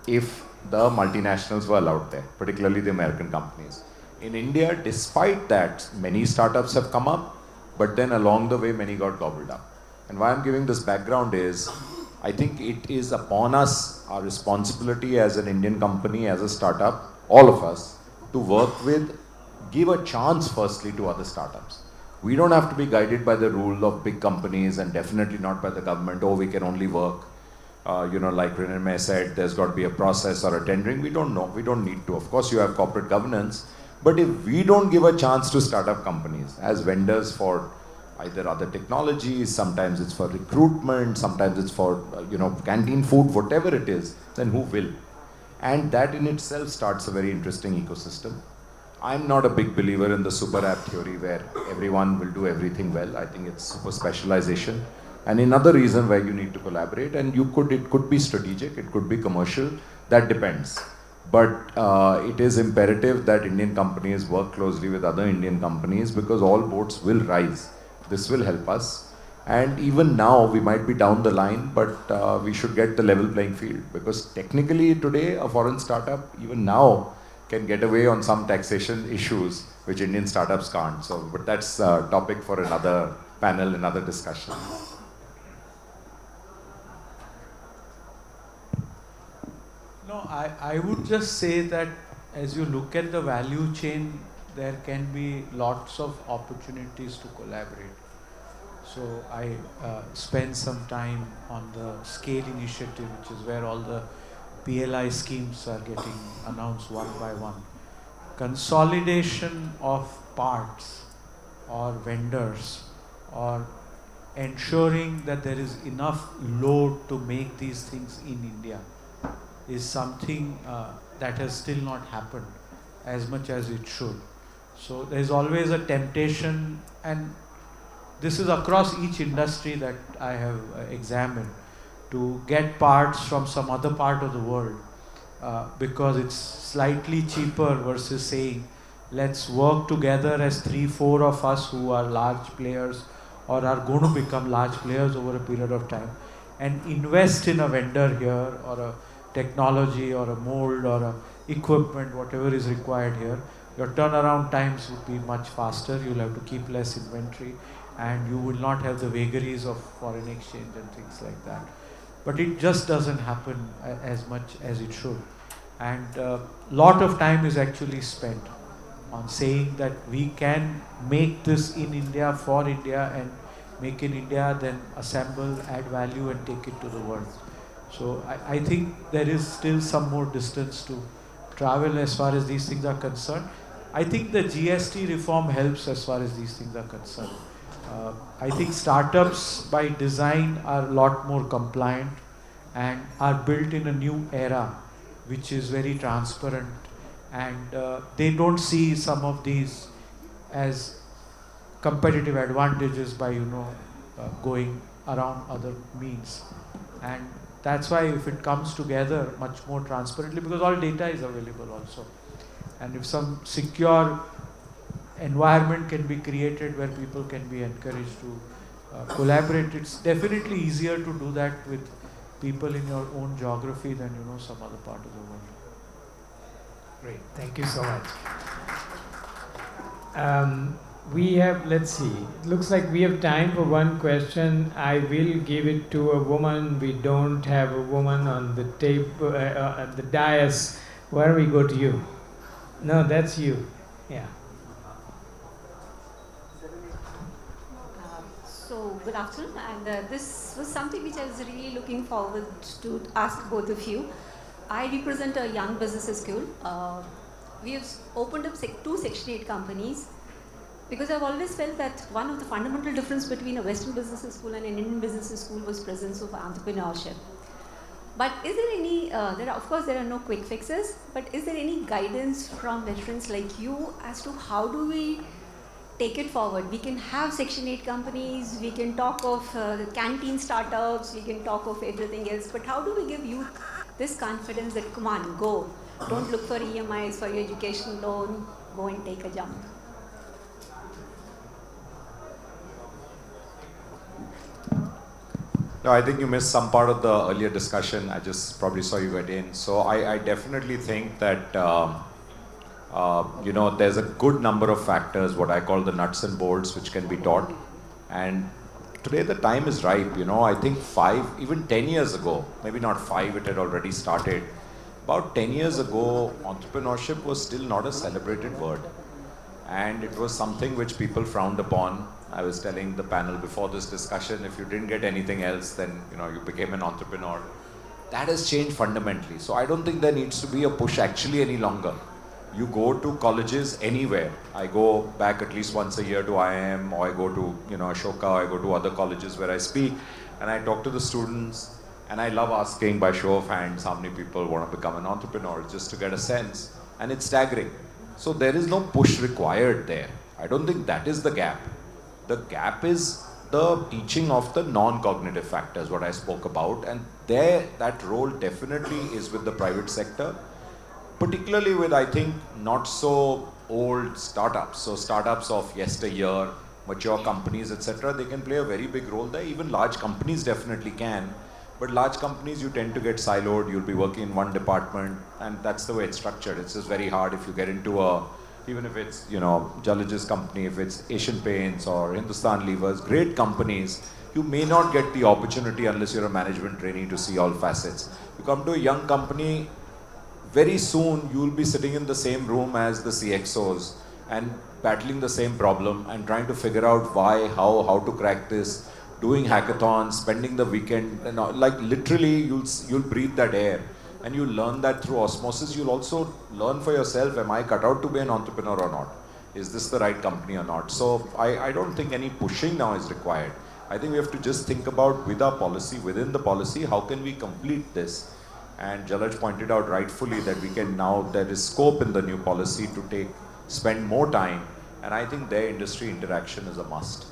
if the multinationals were allowed there, particularly the American companies. In India, despite that, many startups have come up, but then along the way, many got gobbled up. And why I'm giving this background is, I think it is upon us, our responsibility as an Indian company, as a startup, all of us, to work with, give a chance firstly to other startups. We don't have to be guided by the rule of big companies and definitely not by the government. Oh, we can only work, like Renee said, there's got to be a process or a tendering. We don't know. We don't need to. Of course, you have corporate governance. But if we don't give a chance to startup companies as vendors for either other technologies, sometimes it's for recruitment, sometimes it's for, canteen food, whatever it is, then who will? And that in itself starts a very interesting ecosystem. I'm not a big believer in the super app theory where everyone will do everything well. I think it's super specialization. And another reason why you need to collaborate, and it could be strategic, it could be commercial, that depends. But it is imperative that Indian companies work closely with other Indian companies because all boats will rise. This will help us. And even now, we might be down the line, but we should get the level playing field because technically today, a foreign startup, even now, can get away on some taxation issues which Indian startups can't. So, but that's a topic for another panel, another discussion. No, I would just say that as you look at the value chain, there can be lots of opportunities to collaborate. So I spent some time on the SCALE initiative, which is where all the PLI schemes are getting announced one by one. Consolidation of parts or vendors or ensuring that there is enough load to make these things in India is something that has still not happened as much as it should. So there is always a temptation, and this is across each industry that I have examined, to get parts from some other part of the world because it's slightly cheaper versus saying, let's work together as 3-4 of us who are large players or are going to become large players over a period of time and invest in a vendor here or a technology or a mold or a equipment, whatever is required here. Your turnaround times would be much faster, you'll have to keep less inventory, and you will not have the vagaries of foreign exchange and things like that. But it just doesn't happen as much as it should. And a lot of time is actually spent on saying that we can make this in India, for India, and make in India, then assemble, add value, and take it to the world. So I think there is still some more distance to travel as far as these things are concerned. I think the GST reform helps as far as these things are concerned. I think startups by design are a lot more compliant and are built in a new era which is very transparent, and they don't see some of these as competitive advantages by going around other means. And that's why if it comes together much more transparently, because all data is available also, and if some secure environment can be created where people can be encouraged to collaborate, it's definitely easier to do that with people in your own geography than some other part of the world. Great, thank you so much. We have, let's see, it looks like we have time for one question. I will give it to a woman. We don't have a woman on the tape, at the dais. Why don't we go to you? No, that's you. Yeah. So good afternoon, and this was something which I was really looking forward to ask both of you. I represent a young businesses school. We have opened up 2 Section 8 companies, because I've always felt that one of the fundamental difference between a Western business school and an Indian business school was presence of entrepreneurship. But is there any, of course there are no quick fixes, but is there any guidance from veterans like you as to how do we take it forward? We can have Section 8 companies, we can talk of canteen startups, we can talk of everything else, but how do we give youth this confidence that, come on, go. Don't look for EMIs for your education loan, go and take a jump. No, I think you missed some part of the earlier discussion. I just probably saw you get in. So I definitely think that there's a good number of factors, what I call the nuts and bolts, which can be taught. And today the time is ripe. I think even 10 years ago, maybe not 5, it had already started. About 10 years ago, entrepreneurship was still not a celebrated word. And it was something which people frowned upon. I was telling the panel before this discussion, if you didn't get anything else, then you became an entrepreneur. That has changed fundamentally. So I don't think there needs to be a push actually any longer. You go to colleges anywhere. I go back at least once a year to IIM, or I go to Ashoka, or I go to other colleges where I speak, and I talk to the students, and I love asking by show of hands how many people want to become an entrepreneur, just to get a sense, and it's staggering. So there is no push required there. I don't think that is the gap. The gap is the teaching of the non-cognitive factors, what I spoke about, and that role definitely is with the private sector, particularly with, I think, not so old startups. So startups of yesteryear, mature companies, etc., they can play a very big role there. Even large companies definitely can. But large companies, you tend to get siloed. You'll be working in one department, and that's the way it's structured. It's just very hard if you get into even if it's, Jalaj's company, if it's Asian Paints or Hindustan Levers, great companies, you may not get the opportunity unless you're a management trainee to see all facets. You come to a young company, very soon you'll be sitting in the same room as the CXOs and battling the same problem and trying to figure out why, how to crack this, doing hackathons, spending the weekend, like literally you'll breathe that air, and you learn that through osmosis. You'll also learn for yourself, am I cut out to be an entrepreneur or not? Is this the right company or not? So I don't think any pushing now is required. I think we have to just think about with our policy, within the policy, how can we complete this? And Jalaj pointed out rightfully that we can now, there is scope in the new policy to spend more time, and I think their industry interaction is a must.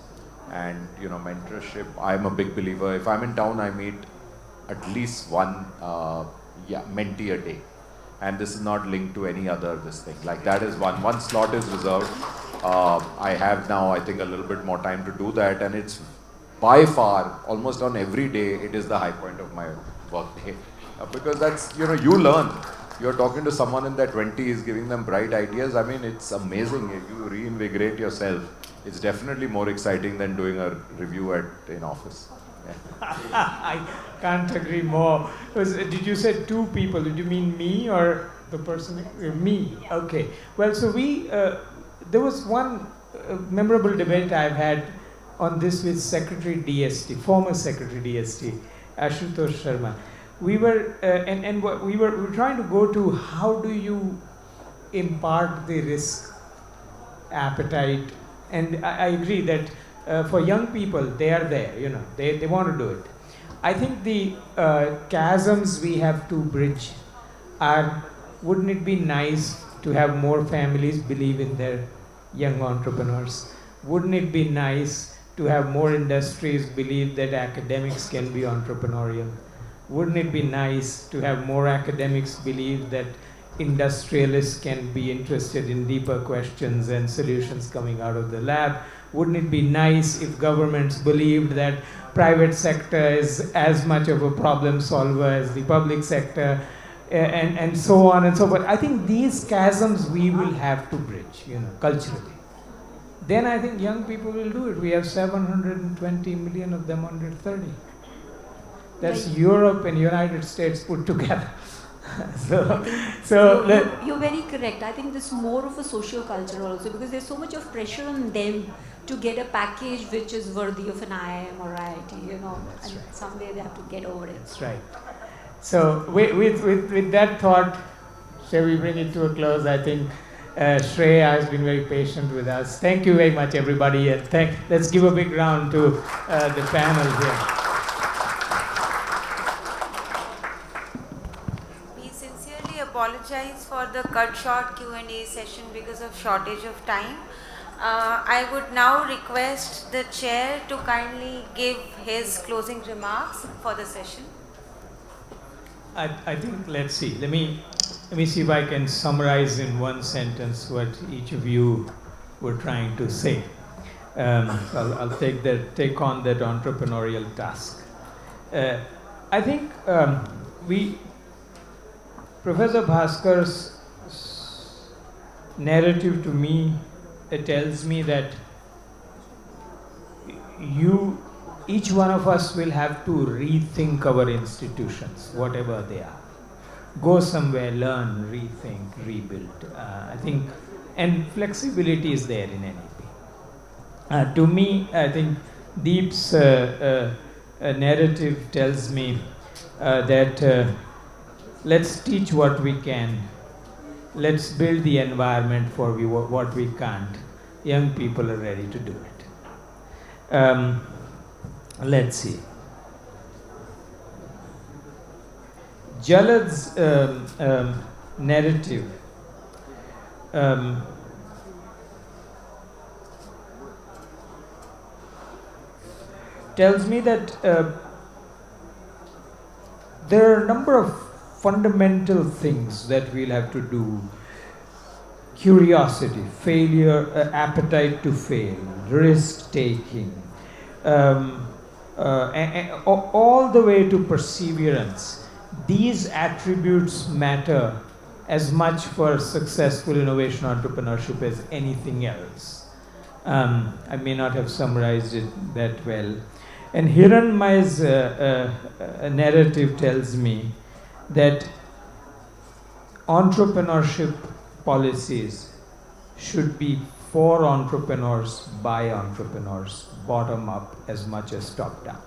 And mentorship, I'm a big believer. If I'm in town, I meet at least one mentee a day. And this is not linked to any other this thing. Like that is one slot is reserved. I have now, I think, a little bit more time to do that, and it's by far, almost on every day, it is the high point of my work day. Because that's, you learn. You're talking to someone in their 20s, giving them bright ideas. I mean, it's amazing. You reinvigorate yourself. It's definitely more exciting than doing a review in office. Yeah. I can't agree more. Did you say 2 people? Did you mean me or the person? Me. Okay. Well, so there was one memorable debate I've had on this with Secretary DST, former Secretary DST, Ashutosh Sharma. We were we were trying to go to how do you impart the risk appetite, and I agree that for young people, they are there, you know, they want to do it. I think the chasms we have to bridge are, wouldn't it be nice to have more families believe in their young entrepreneurs? Wouldn't it be nice to have more industries believe that academics can be entrepreneurial? Wouldn't it be nice to have more academics believe that industrialists can be interested in deeper questions and solutions coming out of the lab? Wouldn't it be nice if governments believed that private sector is as much of a problem solver as the public sector, and so on and so forth? I think these chasms we will have to bridge, you know, culturally. Then I think young people will do it. We have 720 million of them under 30. That's Right. Europe and United States put together. You're very correct. I think this is more of a social culture also, because there's so much of pressure on them to get a package which is worthy of an IIM or IIT, you know, That's and right. someday they have to get over it. That's right. So with that thought, shall we bring it to a close? I think Shreya has been very patient with us. Thank you very much, everybody, and let's give a big round to the panel here. We sincerely apologize for the cut short Q&A session because of shortage of time. I would now request the chair to kindly give his closing remarks for the session. I think, let's see. Let me see if I can summarize in one sentence what each of you were trying to say. I'll take on that entrepreneurial task. I think Professor Bhaskar's narrative to me, it tells me that each one of us will have to rethink our institutions, whatever they are. Go somewhere, learn, rethink, rebuild. I think, and flexibility is there in NEP. To me, I think Deep's narrative tells me that let's teach what we can. Let's build the environment for what we can't. Young people are ready to do it. Let's see. Jalad's narrative tells me that there are a number of fundamental things that we'll have to do. Curiosity, failure, appetite to fail, risk taking, all the way to perseverance. These attributes matter as much for successful innovation entrepreneurship as anything else. I may not have summarized it that well. And Hiranmay's narrative tells me that entrepreneurship policies should be for entrepreneurs, by entrepreneurs, bottom up as much as top down.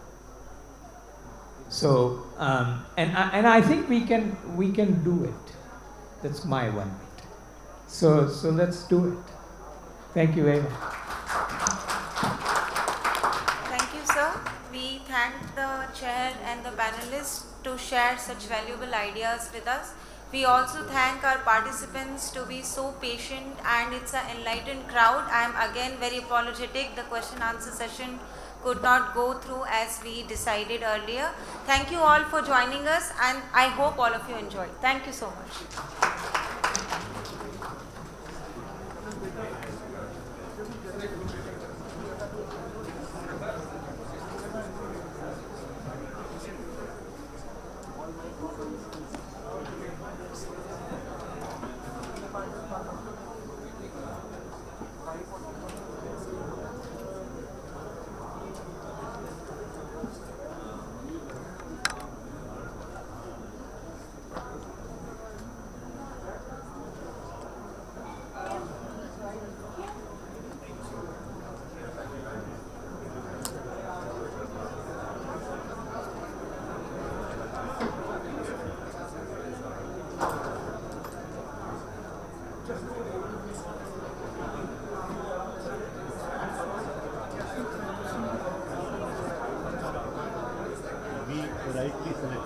So, and I think we can do it. That's my one bit. So let's do it. Thank you very much. Thank you, sir. We thank the chair and the panelists to share such valuable ideas with us. We also thank our participants to be so patient, and it's an enlightened crowd. I am again very apologetic. The question answer session could not go through as we decided earlier. Thank you all for joining us, and I hope all of you enjoyed. Thank you so much. Please.